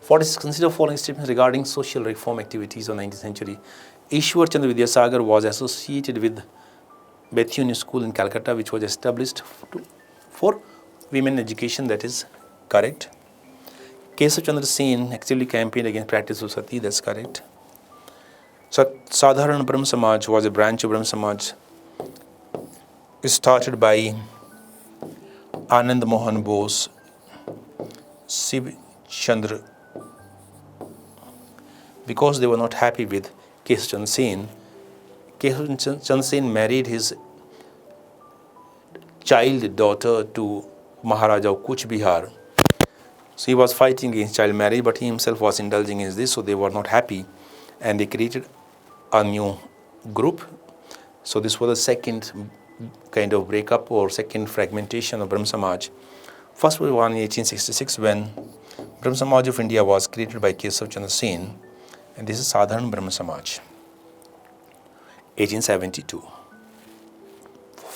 46. Consider following statements regarding social reform activities of 19th century. Ishwar Chandra Vidyasagar was associated with Bethune School in Calcutta, which was established for women education. That is correct. Kesav Chandra Sen actively campaigned against practice of sati. That's correct. Sadharan Brahm Samaj was a branch of Brahm Samaj started by Anand Mohan Bose, Shiv Chandra. Because they were not happy with Kesav Chandra Sen, Kesav Chandra Sen married his child daughter to Maharaja of Kuch Bihar. So he was fighting against child marriage, but he himself was indulging in this, so they were not happy and they created a new group. So this was the second kind of breakup or second fragmentation of Brahm Samaj. First was one in 1866 when Brahm Samaj of India was created by Kesav Chandra Sen, and this is Sadharan Brahm Samaj. 1872.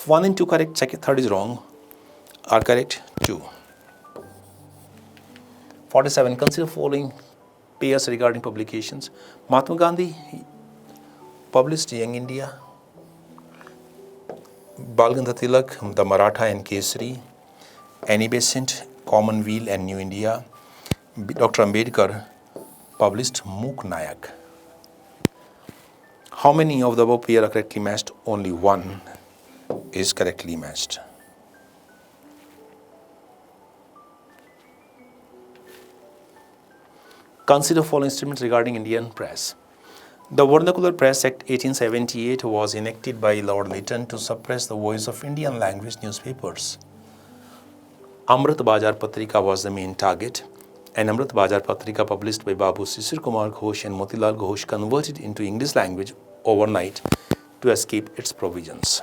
1 and 2 correct, third is wrong. Are correct, 2. 47. Consider following pairs regarding publications. Mahatma Gandhi published Young India. Bal Gandhar Tilak, The Maratha and Kesari. Annie Besant, Commonweal and New India. Dr. Ambedkar published Mook Nayak. How many of the above pair are correctly matched? Only one is correctly matched. Consider following statements regarding Indian press. The Vernacular Press Act 1878 was enacted by Lord Lytton to suppress the voice of Indian language newspapers. Amrit Bazar Patrika was the main target, and Amrit Bazar Patrika, published by Babu Sisir Kumar Ghosh and Motilal Ghosh, converted into English language overnight to escape its provisions.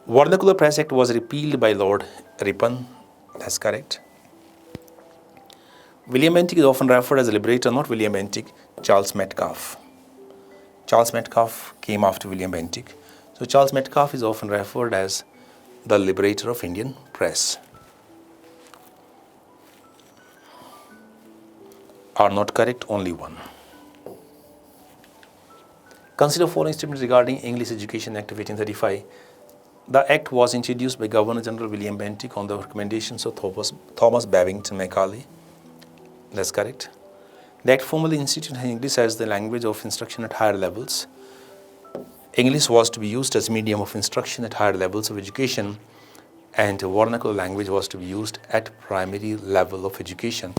Vernacular Press Act was repealed by Lord Ripon. That's correct. William Bentinck is often referred as a liberator, not William Bentinck, Charles Metcalfe. Charles Metcalfe came after William Bentinck. So Charles Metcalfe is often referred as the liberator of Indian press. Are not correct, only one. Consider following statements regarding English Education Act of 1835. The Act was introduced by Governor General William Bentinck on the recommendations of Thomas Babington Macaulay. That's correct. The Act formally instituted English as the language of instruction at higher levels. English was to be used as medium of instruction at higher levels of education, and vernacular language was to be used at primary level of education,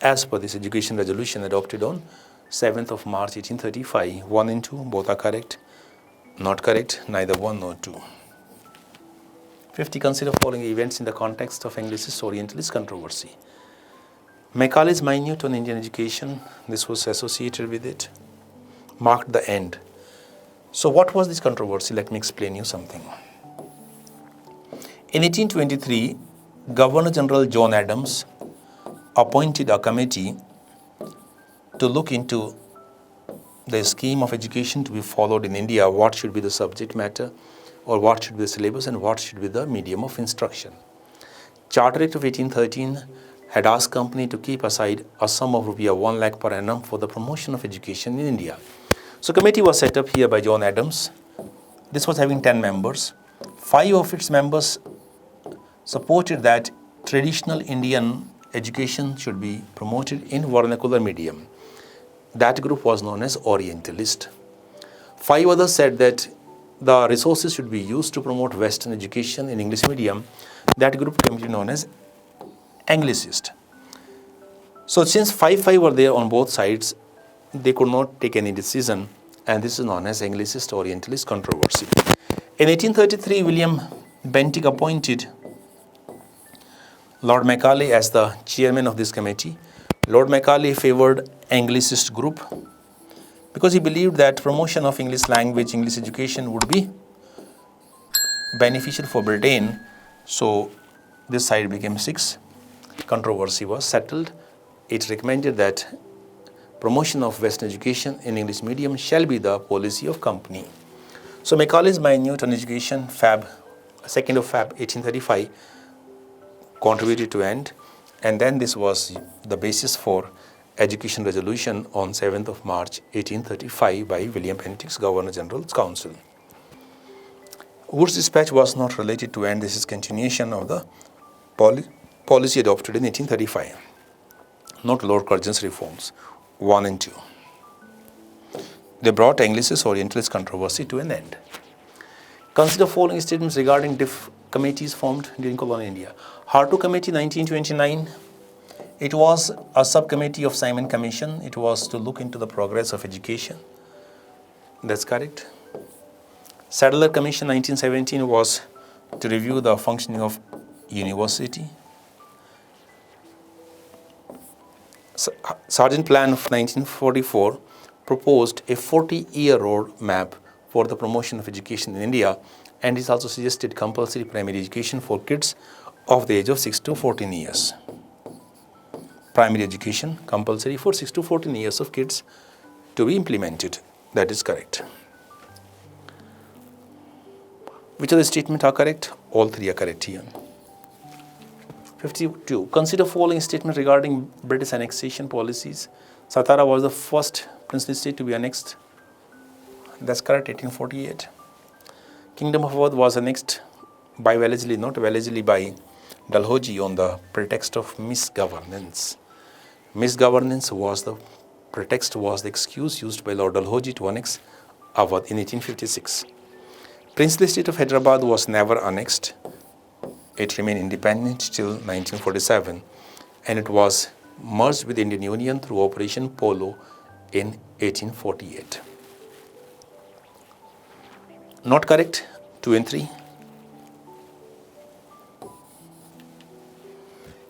as per this education resolution adopted on 7th of March 1835. 1 and 2, both are correct. Not correct, neither 1 nor 2. 50. Consider following events in the context of Anglicist-Orientalist controversy. Macaulay's Minute on Indian Education, this was associated with it, marked the end. So what was this controversy? Let me explain you something. In 1823, Governor General John Adams appointed a committee to look into the scheme of education to be followed in India, what should be the subject matter, or what should be the syllabus, and what should be the medium of instruction. Charter Act of 1813 had asked company to keep aside a sum of rupees 1 lakh per annum for the promotion of education in India. So committee was set up here by John Adams. This was having 10 members. 5 of its members supported that traditional Indian education should be promoted in vernacular medium. That group was known as Orientalist. 5 others said that the resources should be used to promote Western education in English medium. That group came to be known as Anglicist. So since 5 were there on both sides, they could not take any decision, and this is known as Anglicist-Orientalist controversy. In 1833, William Bentinck appointed Lord Macaulay as the chairman of this committee. Lord Macaulay favored Anglicist group because he believed that promotion of English language, English education would be beneficial for Britain. So this side became 6. Controversy was settled. It recommended that promotion of Western education in English medium shall be the policy of company. So Macaulay's minute on education, 2nd of Feb 1835, contributed to end, and then this was the basis for education resolution on 7th of March 1835 by William Bentinck's Governor General's Council. Wood's dispatch was not related to end. This is continuation of the policy adopted in 1835. Not Lord Curzon's reforms 1 and 2. They brought Anglicist Orientalist controversy to an end. Consider following statements regarding committees formed during colonial India. Hartu Committee 1929. It was a subcommittee of Simon Commission. It was to look into the progress of education. That's correct. Sadler Commission 1917 was to review the functioning of university. Sargent Plan of 1944 proposed a 40-year road map for the promotion of education in India, and it also suggested compulsory primary education for kids of the age of 6 to 14 years. Primary education compulsory for 6 to 14 years of kids to be implemented. That is correct. Which of the statements are correct? All 3 are correct here. 52. Consider following statement regarding British annexation policies. Satara was the first princely state to be annexed. That's correct, 1848. Kingdom of Awadh was annexed by Wellesley, not Wellesley, by Dalhousie on the pretext of misgovernance. Misgovernance was the pretext, was the excuse used by Lord Dalhousie to annex Awadh in 1856. Princely state of Hyderabad was never annexed. It remained independent till 1947, and it was merged with the Indian Union through Operation Polo in 1848. Not correct, 2 and 3.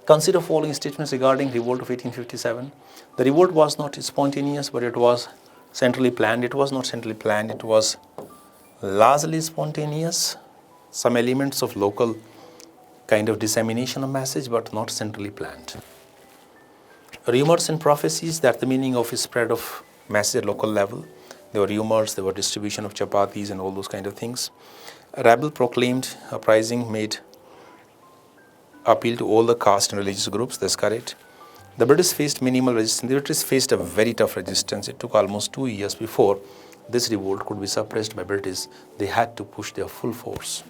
Consider following statements regarding revolt of 1857. The revolt was not spontaneous, but it was centrally planned. It was not centrally planned. It was largely spontaneous. Some elements of local kind of dissemination of message, but not centrally planned. Rumors and prophecies, that's the meaning of a spread of message at local level. There were rumors, there were distribution of chapatis and all those kind of things. A rebel proclaimed uprising, made appeal to all the caste and religious groups. That's correct. The British faced minimal resistance. The British faced a very tough resistance. It took almost 2 years before this revolt could be suppressed by British. They had to push their full force.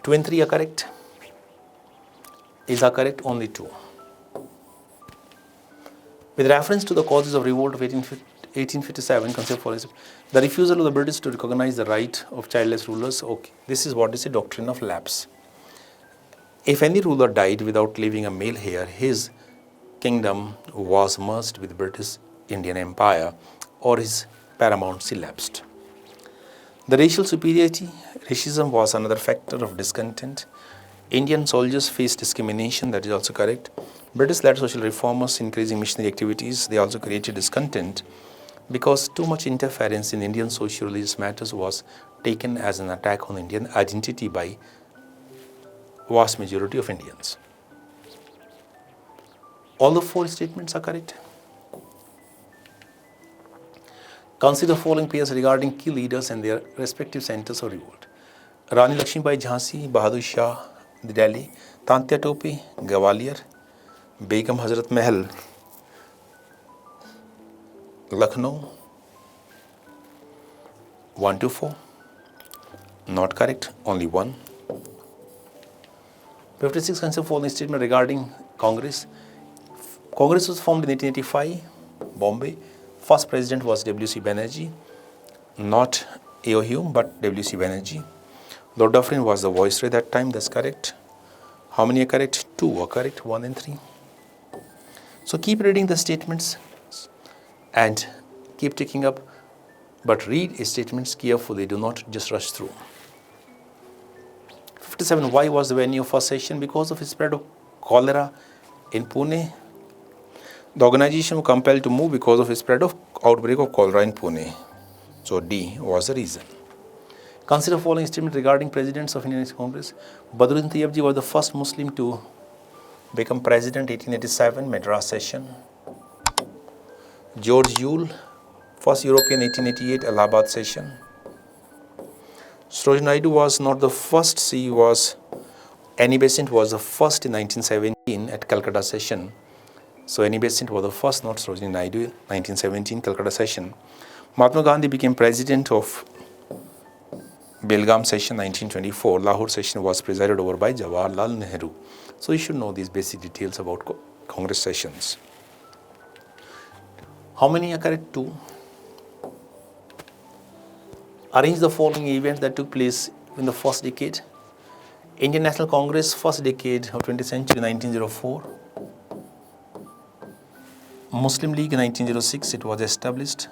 2 and 3 are correct. Is are correct, only 2. With reference to the causes of revolt of 1857, concept for the refusal of the British to recognize the right of childless rulers. Okay, this is what is a doctrine of lapse. If any ruler died without leaving a male heir, his kingdom was merged with British Indian Empire, or his paramountcy lapsed. The racial superiority, racism was another factor of discontent. Indian soldiers faced discrimination, that is also correct. British-led social reformers increasing missionary activities, they also created discontent because too much interference in Indian socio-religious matters was taken as an attack on Indian identity by vast majority of Indians. All the 4 statements are correct. Consider following pairs regarding key leaders and their respective centers of revolt. Rani Lakshmibai Jhansi, Bahadur Shah, Delhi, Tantia Topi, Gwalior, Begum Hazrat Mahal, Lucknow. 1 to 4. Not correct, only 1. 56. Consider following statement regarding Congress. Congress was formed in 1885, Bombay. First president was W.C. Banerjee, not A.O. Hume, but W.C. Banerjee. Lord Dufferin was the viceroy that time, that's correct. How many are correct? 2 are correct, 1 and 3. So keep reading the statements and keep taking up but read statements carefully, do not just rush through. 57. Why was the venue for session? Because of the spread of cholera in Pune. The organization was compelled to move because of the spread of outbreak of cholera in Pune. So D was the reason. Consider following statement regarding presidents of Indian National Congress. Badruddin Tayyib was the first Muslim to become president 1887 Madras session. George Yule, first European 1888 Allahabad session. Sarojini Naidu was not the first, she was Annie Besant was the first in 1917 at Calcutta session. So Annie Besant was the first, not Sarojini Naidu, 1917 Calcutta session. Mahatma Gandhi became president of Belgaum session 1924. Lahore session was presided over by Jawaharlal Nehru. So you should know these basic details about Congress sessions. How many are correct? 2. Arrange the following events that took place in the first decade. Indian National Congress, first decade of 20th century, 1904. Muslim League, 1906, it was established.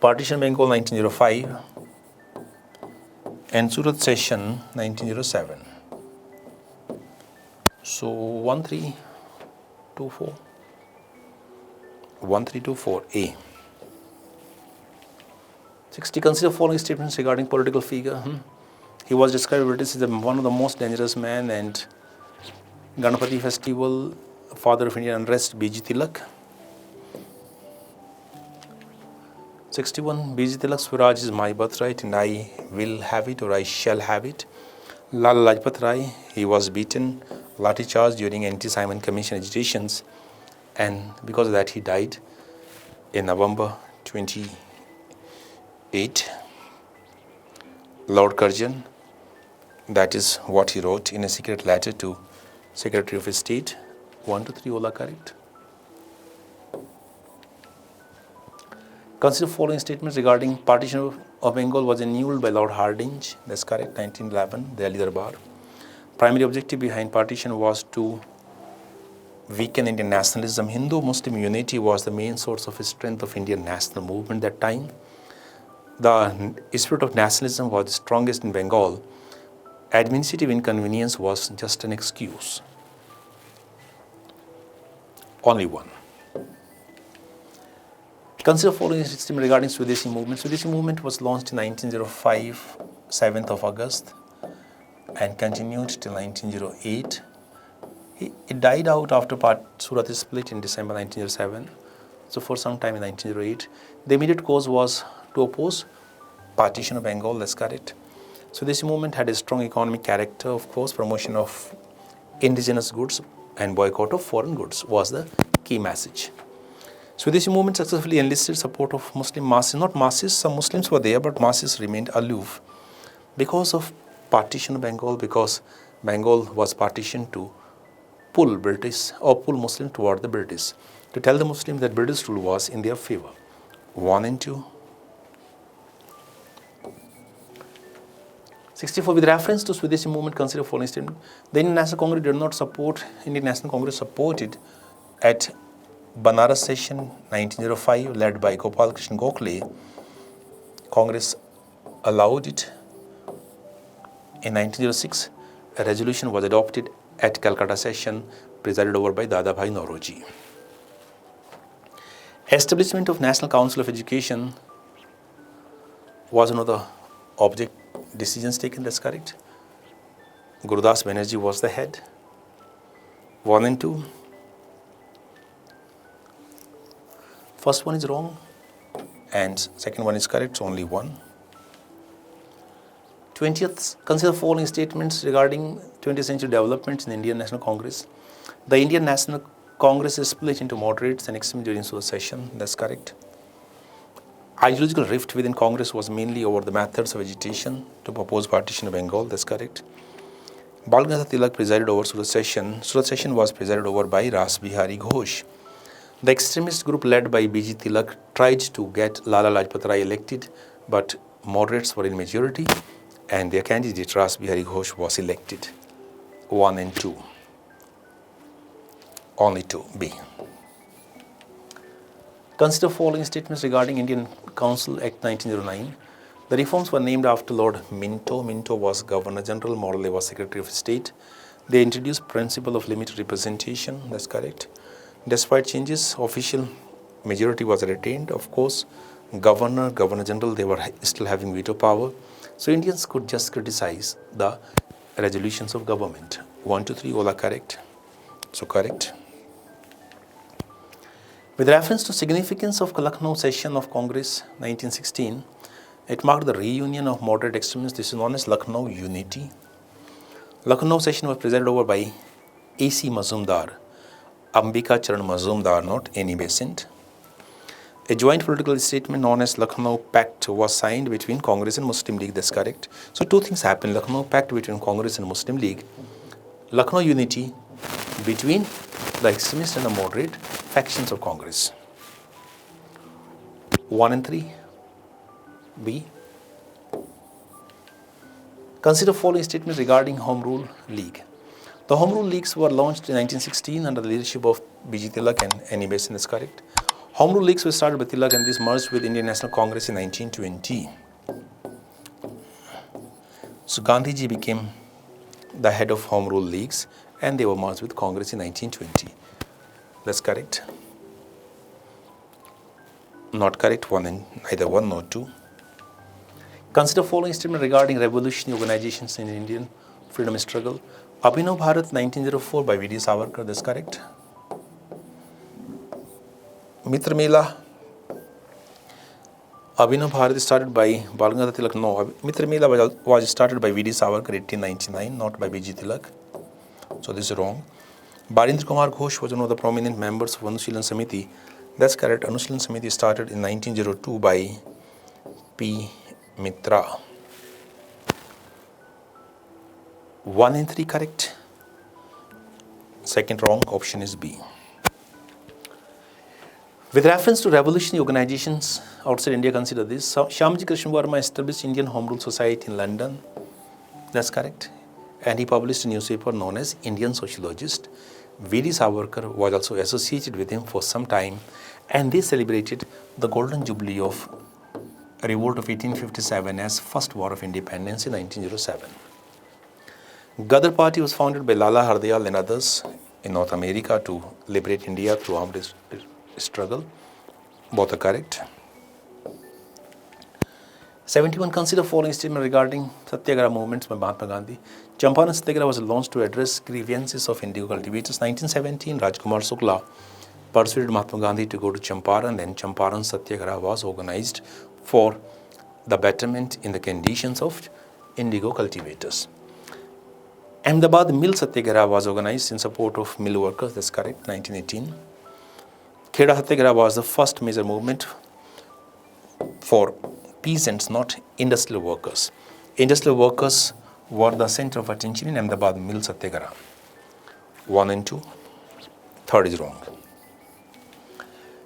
Partition Bengal, 1905. And Surat session, 1907. So 1324. 1324 A. 60. Consider following statements regarding political figure. He was described by British as one of the most dangerous men, and Ganapati festival, father of Indian unrest, B.G. Tilak. 61. B.G. Tilak, Swaraj is my birthright and I will have it or I shall have it. Lala Lajpat Rai, he was beaten, lathi charge during anti-Simon Commission agitations, and because of that he died in November 28. Lord Curzon, that is what he wrote in a secret letter to Secretary of State. 1 to 3 all are correct. Consider following statements regarding partition of Bengal was annulled by Lord Hardinge. That's correct. 1911, Delhi Darbar. Primary objective behind partition was to weaken Indian nationalism. Hindu-Muslim unity was the main source of strength of Indian national movement that time. The spirit of nationalism was strongest in Bengal. Administrative inconvenience was just an excuse. Only one. Consider following statement regarding Swadeshi movement. Swadeshi movement was launched in 1905, 7th of August, and continued till 1908. It died out after Surat split in December 1907. So for some time in 1908, the immediate cause was to oppose partition of Bengal. That's correct. So this movement had a strong economic character, of course. Promotion of indigenous goods and boycott of foreign goods was the key message. Swadeshi movement successfully enlisted support of Muslim masses. Not masses, some Muslims were there, but masses remained aloof because of partition of Bengal, because Bengal was partitioned to pull British or pull Muslims toward the British, to tell the Muslims that British rule was in their favor. 1 and 2. 64. With reference to Swadeshi movement, consider following statement. The Indian National Congress did not support, Indian National Congress supported at Banaras session 1905, led by Gopal Krishna Gokhale. Congress allowed it. In 1906, a resolution was adopted at Calcutta session, presided over by Dadabhai Nauroji. Establishment of National Council of Education was one of the object decisions taken. That's correct. Gurudas Banerjee was the head. 1 and 2. First one is wrong and second one is correct, so only 1. 20th, consider following statements regarding 20th century developments in Indian National Congress. The Indian National Congress is split into moderates and extremists during Surat session. That's correct. Ideological rift within Congress was mainly over the methods of agitation to oppose partition of Bengal. That's correct. Bal Gangadhar Tilak presided over Surat session. Surat session was presided over by Ras Bihari Ghosh. The extremist group led by B.G. Tilak tried to get Lala Lajpat Rai elected, but moderates were in majority and their candidate Ras Bihari Ghosh was elected. 1 and 2. Only 2. B. Consider following statements regarding Indian Council Act 1909. The reforms were named after Lord Minto. Minto was Governor General, Morley was Secretary of State. They introduced principle of limited representation, that's correct. Despite changes, official majority was retained. Of course, Governor General, they were still having veto power. So Indians could just criticize the resolutions of government. 1, 2, 3, all are correct. So correct. With reference to significance of Lucknow session of Congress 1916, it marked the reunion of moderate extremists. This is known as Lucknow Unity. Lucknow session was presided over by A.C. Mazumdar, Ambika Charan Mazumdar, not any Besant. A joint political statement known as Lucknow Pact was signed between Congress and Muslim League. That's correct. So two things happened. Lucknow Pact between Congress and Muslim League. Lucknow Unity between the extremist and the moderate factions of Congress. 1 and 3. B. Consider following statements regarding Home Rule League. The Home Rule Leagues were launched in 1916 under the leadership of B.G. Tilak and N.E. Besant. Is correct. Home Rule Leagues were started by Tilak and this merged with Indian National Congress in 1920. So Gandhiji became the head of Home Rule Leagues and they were merged with Congress in 1920. That's correct. Not correct. Neither 1 nor 2. Consider following statement regarding revolutionary organizations in Indian freedom struggle. Abhinav Bharat 1904 by V.D. Savarkar. That's correct. Mitra Mela. Abhinav Bharat started by Baliyan Tilak. No, Mitra Mela was started by V.D. Savarkar 1899, not by B.G. Tilak. So this is wrong. Barindra Kumar Ghosh was one of the prominent members of Anushilan Samiti. That's correct. Anushilan Samiti started in 1902 by P. Mitra. 1 and 3 correct. Second wrong. Option is B. With reference to revolutionary organizations outside India, consider this. Shyamji Krishna Verma established Indian Home Rule Society in London. That's correct. And he published a newspaper known as Indian Sociologist. V.D. Savarkar was also associated with him for some time, and they celebrated the golden jubilee of revolt of 1857 as first war of independence in 1907. Ghadar Party was founded by Lala Hardayal and others in North America to liberate India through armed struggle. Both are correct. 71. Consider following statement regarding Satyagraha movements by Mahatma Gandhi. Champaran Satyagraha was launched to address grievances of indigo cultivators. 1917, Rajkumar Shukla persuaded Mahatma Gandhi to go to Champaran. Then Champaran Satyagraha was organized for the betterment in the conditions of indigo cultivators. Ahmedabad Mill Satyagraha was organized in support of mill workers. That's correct. 1918. Kheda Satyagraha was the first major movement for peasants, not industrial workers. Industrial workers were the center of attention in Ahmedabad Mill Satyagraha. 1 and 2. Third is wrong.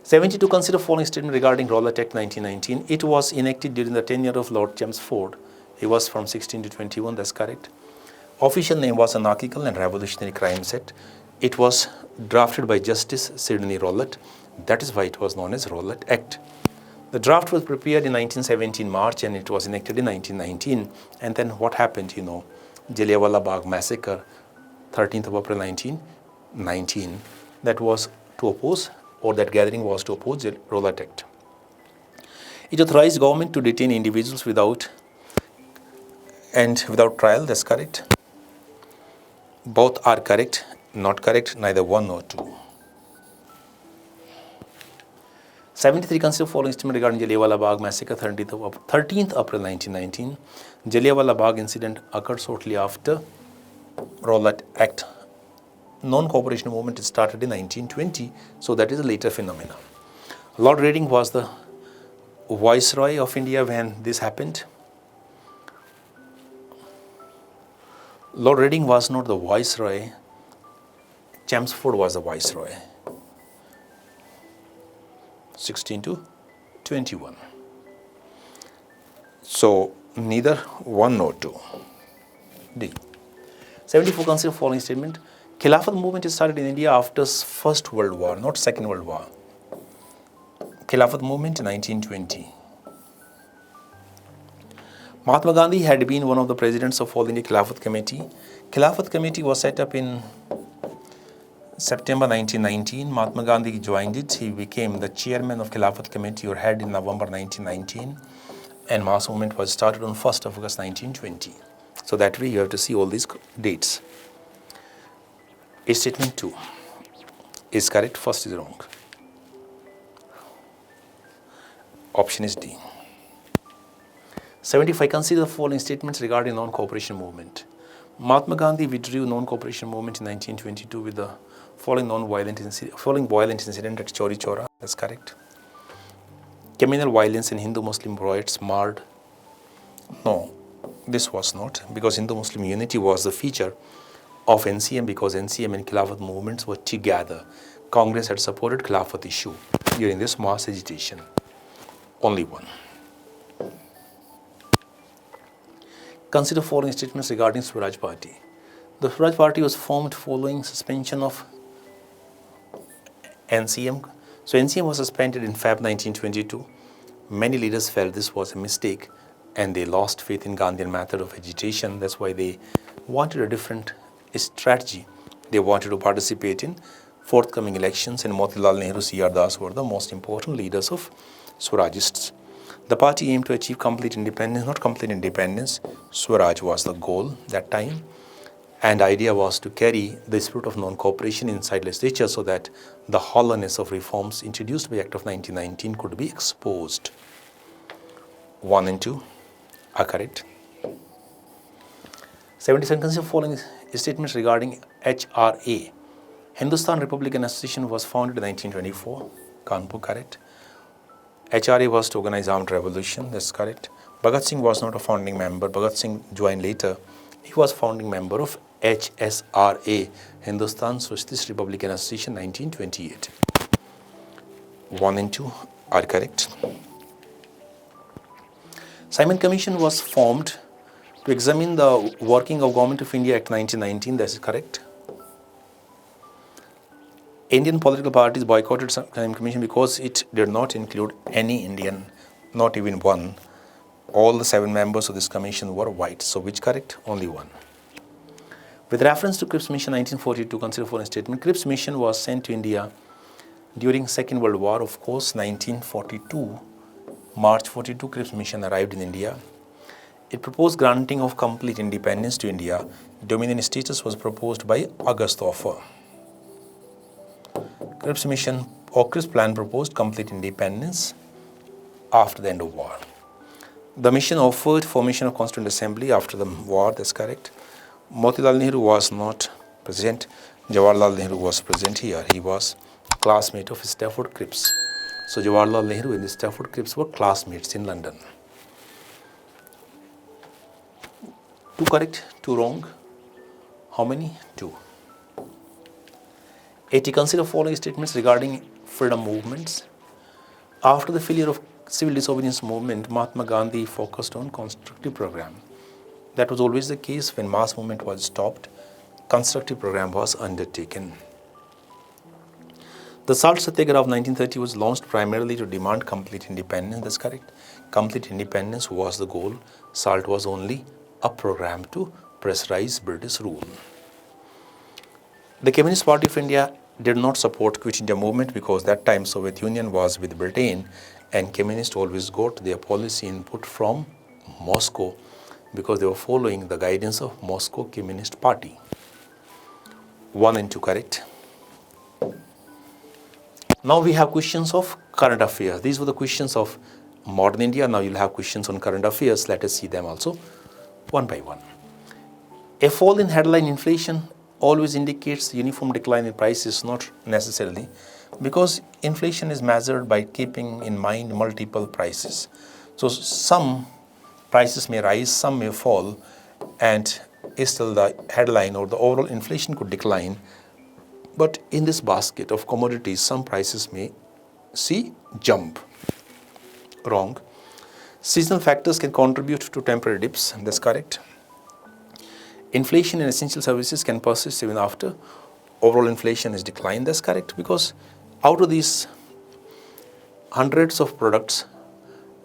72. Consider following statement regarding Rowlatt Act 1919. It was enacted during the tenure of Lord Chelmsford. He was from 16 to 21. That's correct. Official name was Anarchical and Revolutionary Crimes Act. It was drafted by Justice Sidney Rowlatt. That is why it was known as Rowlatt Act. The draft was prepared in 1917 March and it was enacted in 1919. And then what happened, Jallianwala Bagh massacre, 13th of April 1919. That was to oppose, or that gathering was to oppose the Rowlatt Act. It authorized government to detain individuals without trial. That's correct. Both are correct. Not correct. Neither 1 nor 2. 73. Consider following statement regarding Jallianwala Bagh massacre, 13th April 1919. Jallianwala Bagh incident occurred shortly after Rowlatt Act. Non-cooperation movement started in 1920, so that is a later phenomenon. Lord Reading was the Viceroy of India when this happened. Lord Reading was not the Viceroy. Chelmsford was the Viceroy. 16 to 21. So neither 1 nor 2. D. 74. Consider following statement. Khilafat movement started in India after First World War, not Second World War. Khilafat movement in 1920. Mahatma Gandhi had been one of the presidents of All India Khilafat Committee. Khilafat Committee was set up in September 1919. Mahatma Gandhi joined it. He became the chairman of Khilafat Committee or head in November 1919. And mass movement was started on 1st of August 1920. So that way you have to see all these dates. Statement 2 is correct, first is wrong. Option is D. 75. Consider the following statements regarding non-cooperation movement. Mahatma Gandhi withdrew non-cooperation movement in 1922 with the following violent incident at Chauri Chaura. That's correct. Communal violence in Hindu-Muslim riots marred. No, this was not, because Hindu-Muslim unity was the feature of NCM, because NCM and Khilafat movements were together. Congress had supported Khilafat issue during this mass agitation. Only one. Consider following statements regarding Swaraj Party. The Swaraj Party was formed following suspension of NCM. So NCM was suspended in Feb 1922. Many leaders felt this was a mistake and they lost faith in Gandhian method of agitation. That's why they wanted a different strategy. They wanted to participate in forthcoming elections, and Motilal Nehru, C.R. Das were the most important leaders of Swarajists. The party aimed to achieve complete independence, not complete independence. Swaraj was the goal that time. And the idea was to carry the spirit of non-cooperation inside legislature so that the hollowness of reforms introduced by Act of 1919 could be exposed. 1 and 2 are correct. 77. Consider following statements regarding HRA. Hindustan Republican Association was founded in 1924. Kanpur, correct. HRA was to organize armed revolution. That's correct. Bhagat Singh was not a founding member. Bhagat Singh joined later. He was founding member of HSRA, Hindustan Socialist Republican Association, 1928. 1 and 2 are correct. Simon Commission was formed to examine the working of Government of India Act 1919. That is correct. Indian political parties boycotted Simon Commission because it did not include any Indian, not even one. All the 7 members of this commission were white. So which correct? Only one. With reference to Cripps Mission 1942, consider following statement. Cripps Mission was sent to India during Second World War. Of course, 1942, March 42, Cripps Mission arrived in India. It proposed granting of complete independence to India. Dominion status was proposed by August Offer. Cripps Mission or Cripps Plan proposed complete independence after the end of war. The mission offered formation of Constituent Assembly after the war. That's correct. Motilal Nehru was not present. Jawaharlal Nehru was present here. He was classmate of Stafford Cripps. So Jawaharlal Nehru and Stafford Cripps were classmates in London. 2 correct, 2 wrong. How many? 2. 80. Consider following statements regarding freedom movements. After the failure of civil disobedience movement, Mahatma Gandhi focused on constructive program. That was always the case. When mass movement was stopped, constructive program was undertaken. The Salt Satyagraha of 1930 was launched primarily to demand complete independence. That's correct. Complete independence was the goal. Salt was only a program to pressurize British rule. The Communist Party of India did not support Quit India movement because that time Soviet Union was with Britain, and communists always got their policy input from Moscow because they were following the guidance of Moscow Communist Party. 1 and 2 correct. Now we have questions of current affairs. These were the questions of modern India. Now you'll have questions on current affairs. Let us see them also one by one. A fall in headline inflation always indicates uniform decline in prices, not necessarily, because inflation is measured by keeping in mind multiple prices. So some prices may rise, some may fall, and still the headline or the overall inflation could decline. But in this basket of commodities, some prices may see jump. Wrong. Seasonal factors can contribute to temporary dips. That's correct. Inflation in essential services can persist even after overall inflation is declined. That's correct, because out of these hundreds of products.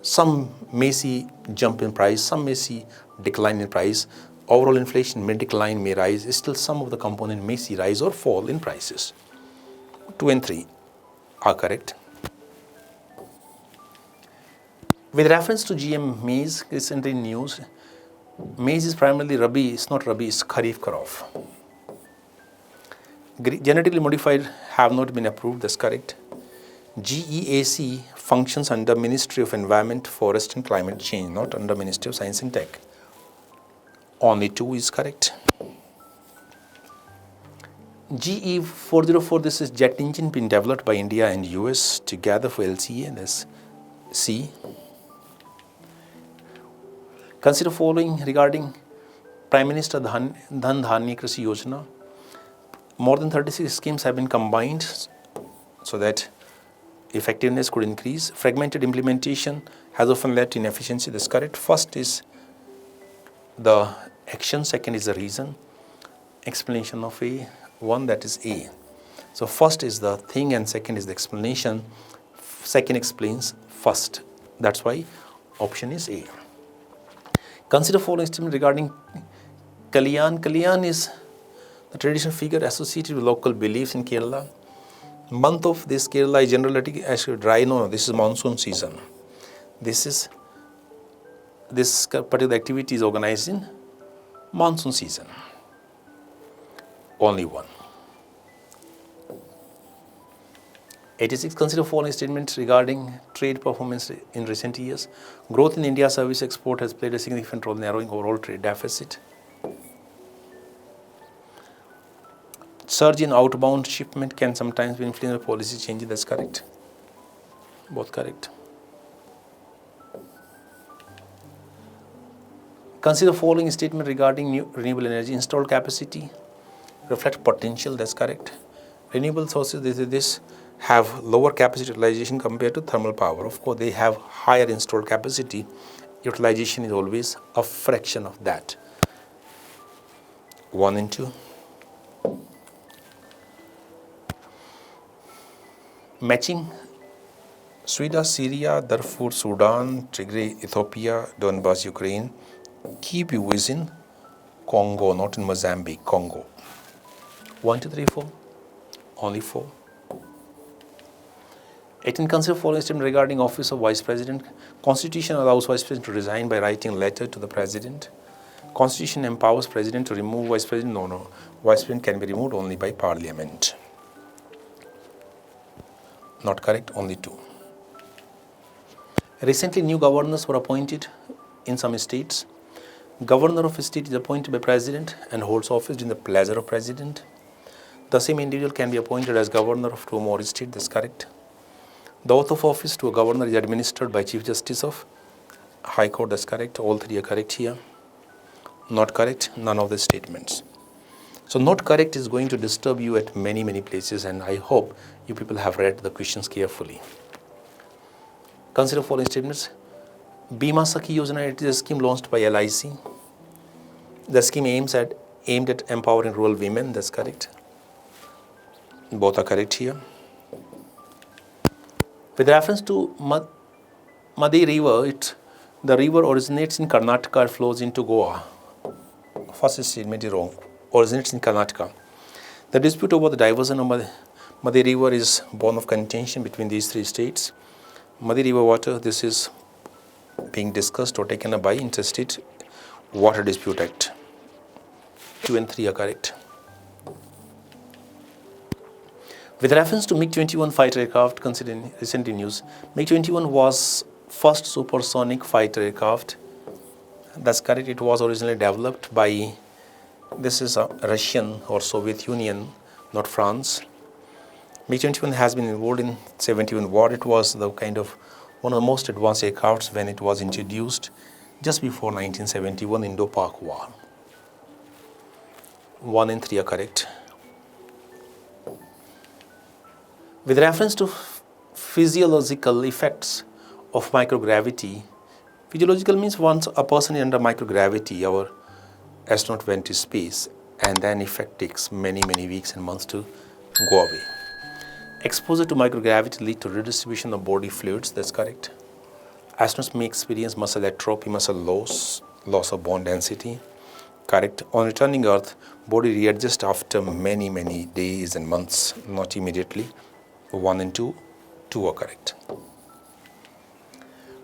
Some may see jump in price, some may see decline in price. Overall inflation may decline, may rise. Still, some of the components may see rise or fall in prices. 2 and 3 are correct. With reference to GM maize, recently news, maize is primarily Rabi, it's not Rabi, it's Kharif crop. Genetically modified have not been approved, that's correct. GEAC functions under Ministry of Environment, Forest and Climate Change, not under Ministry of Science and Tech. Only 2 is correct. GE404, this is jet engine being developed by India and US together for LCA, and that's C. Consider following regarding Prime Minister Dhan Dhanya Krishi Yojana. More than 36 schemes have been combined so that effectiveness could increase. Fragmented implementation has often led to inefficiency. That's correct. First is the action, second is the reason. Explanation of A, one, that is A. So first is the thing and second is the explanation. Second explains first. That's why option is A. Consider following statement regarding Kalyan. Kalyan is the traditional figure associated with local beliefs in Kerala. Month of this Kerala is generally actually dry. No, this is monsoon season. This particular activity is organized in monsoon season. Only 1. 86. Consider following statements regarding trade performance in recent years. Growth in India's service export has played a significant role in narrowing overall trade deficit. Surge in outbound shipment can sometimes be influenced by policy changes. That's correct. Both correct. Consider following statement regarding new renewable energy. Installed capacity reflect potential. That's correct. Renewable sources, this have lower capacity utilization compared to thermal power. Of course, they have higher installed capacity. Utilization is always a fraction of that. 1 and 2. Matching Sweden, Syria, Darfur, Sudan, Tigray, Ethiopia, Donbas, Ukraine. Kivu is in Congo, not in Mozambique, Congo. 1, 2, 3, 4. Only 4. 18. Consider following statement regarding office of Vice President. Constitution allows Vice President to resign by writing a letter to the President. Constitution empowers President to remove Vice President. No. Vice President can be removed only by Parliament. Not correct, only 2. Recently, new governors were appointed in some states. Governor of a state is appointed by President and holds office in the pleasure of President. The same individual can be appointed as governor of 2 or more states. That's correct. The oath of office to a governor is administered by Chief Justice of High Court. That's correct. All 3 are correct here. Not correct, none of the statements. So not correct is going to disturb you at many, many places, and I hope you people have read the questions carefully. Consider following statements. Bima Sakhi Yojana, it is a scheme launched by LIC. The scheme aimed at empowering rural women. That's correct. Both are correct here. With reference to Madhi River, the river originates in Karnataka and flows into Goa. First statement is wrong. Originates in Karnataka. The dispute over the diversion of Madhi River is born of contention between these 3 states. Madhi River water, this is being discussed or taken up by Interstate Water Dispute Act. 2 and 3 are correct. With reference to MiG-21 fighter aircraft, considering recent news, MiG-21 was first supersonic fighter aircraft. That's correct. It was originally developed by, this is a Russian or Soviet Union, not France. MiG-21 has been involved in 71 war. It was the kind of one of the most advanced aircrafts when it was introduced just before 1971 Indo-Pak War. 1 and 3 are correct. With reference to physiological effects of microgravity, physiological means once a person is under microgravity, our astronaut went to space, and then effect takes many, many weeks and months to go away. Exposure to microgravity lead to redistribution of body fluids. That's correct. Astronauts may experience muscle atrophy, muscle loss of bone density. Correct. On returning Earth, body readjusts after many, many days and months, not immediately. 1 and 2 are correct.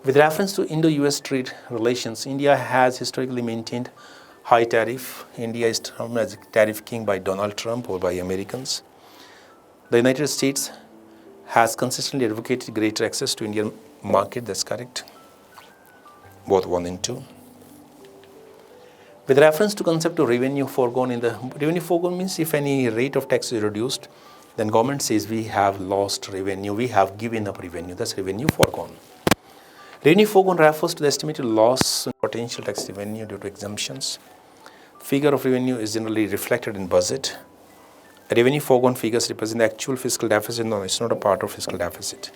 With reference to Indo-US trade relations, India has historically maintained high tariff. India is termed as tariff king by Donald Trump or by Americans. The United States has consistently advocated greater access to Indian market. That's correct. Both 1 and 2. With reference to concept of revenue foregone, revenue foregone means if any rate of tax is reduced, then government says we have lost revenue, we have given up revenue. That's revenue foregone. Revenue foregone refers to the estimated loss in potential tax revenue due to exemptions. Figure of revenue is generally reflected in budget. Revenue foregone figures represent the actual fiscal deficit. No, it's not a part of fiscal deficit.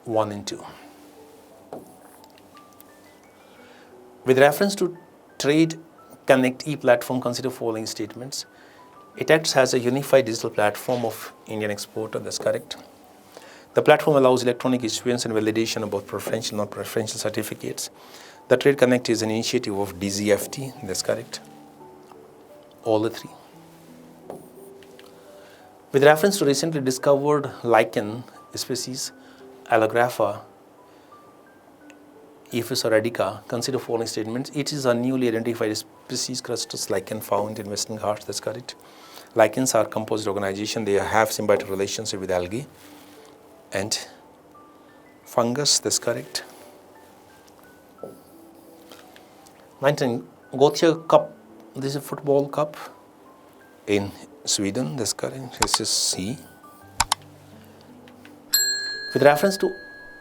1 and 2. With reference to Trade Connect e-platform, consider following statements. It acts as a unified digital platform of Indian exporter. That's correct. The platform allows electronic issuance and validation of both preferential and non-preferential certificates. The Trade Connect is an initiative of DZFT. That's correct. All the 3. With reference to recently discovered lichen species, Allographa, Ephus or Radica, consider following statements. It is a newly identified species crustous lichen found in Western Ghats. That's correct. Lichens are composite organization. They have symbiotic relationship with algae and fungus. That's correct. 19. Gothia Cup. This is a football cup in Sweden. That's correct. This is C. With reference to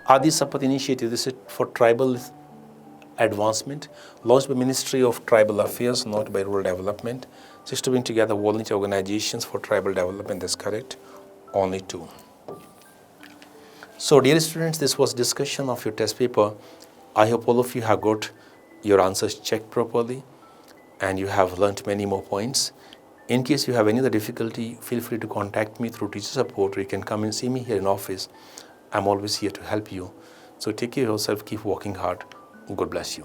Adi Sapat initiative, this is for tribal advancement, launched by Ministry of Tribal Affairs, not by Rural Development. So to bring together volunteer organizations for tribal development. That's correct. Only 2. So dear students, this was discussion of your test paper. I hope all of you have got your answers checked properly and you have learnt many more points. In case you have any other difficulty, feel free to contact me through teacher support, or you can come and see me here in office. I'm always here to help you. So take care of yourself, keep working hard. God bless you.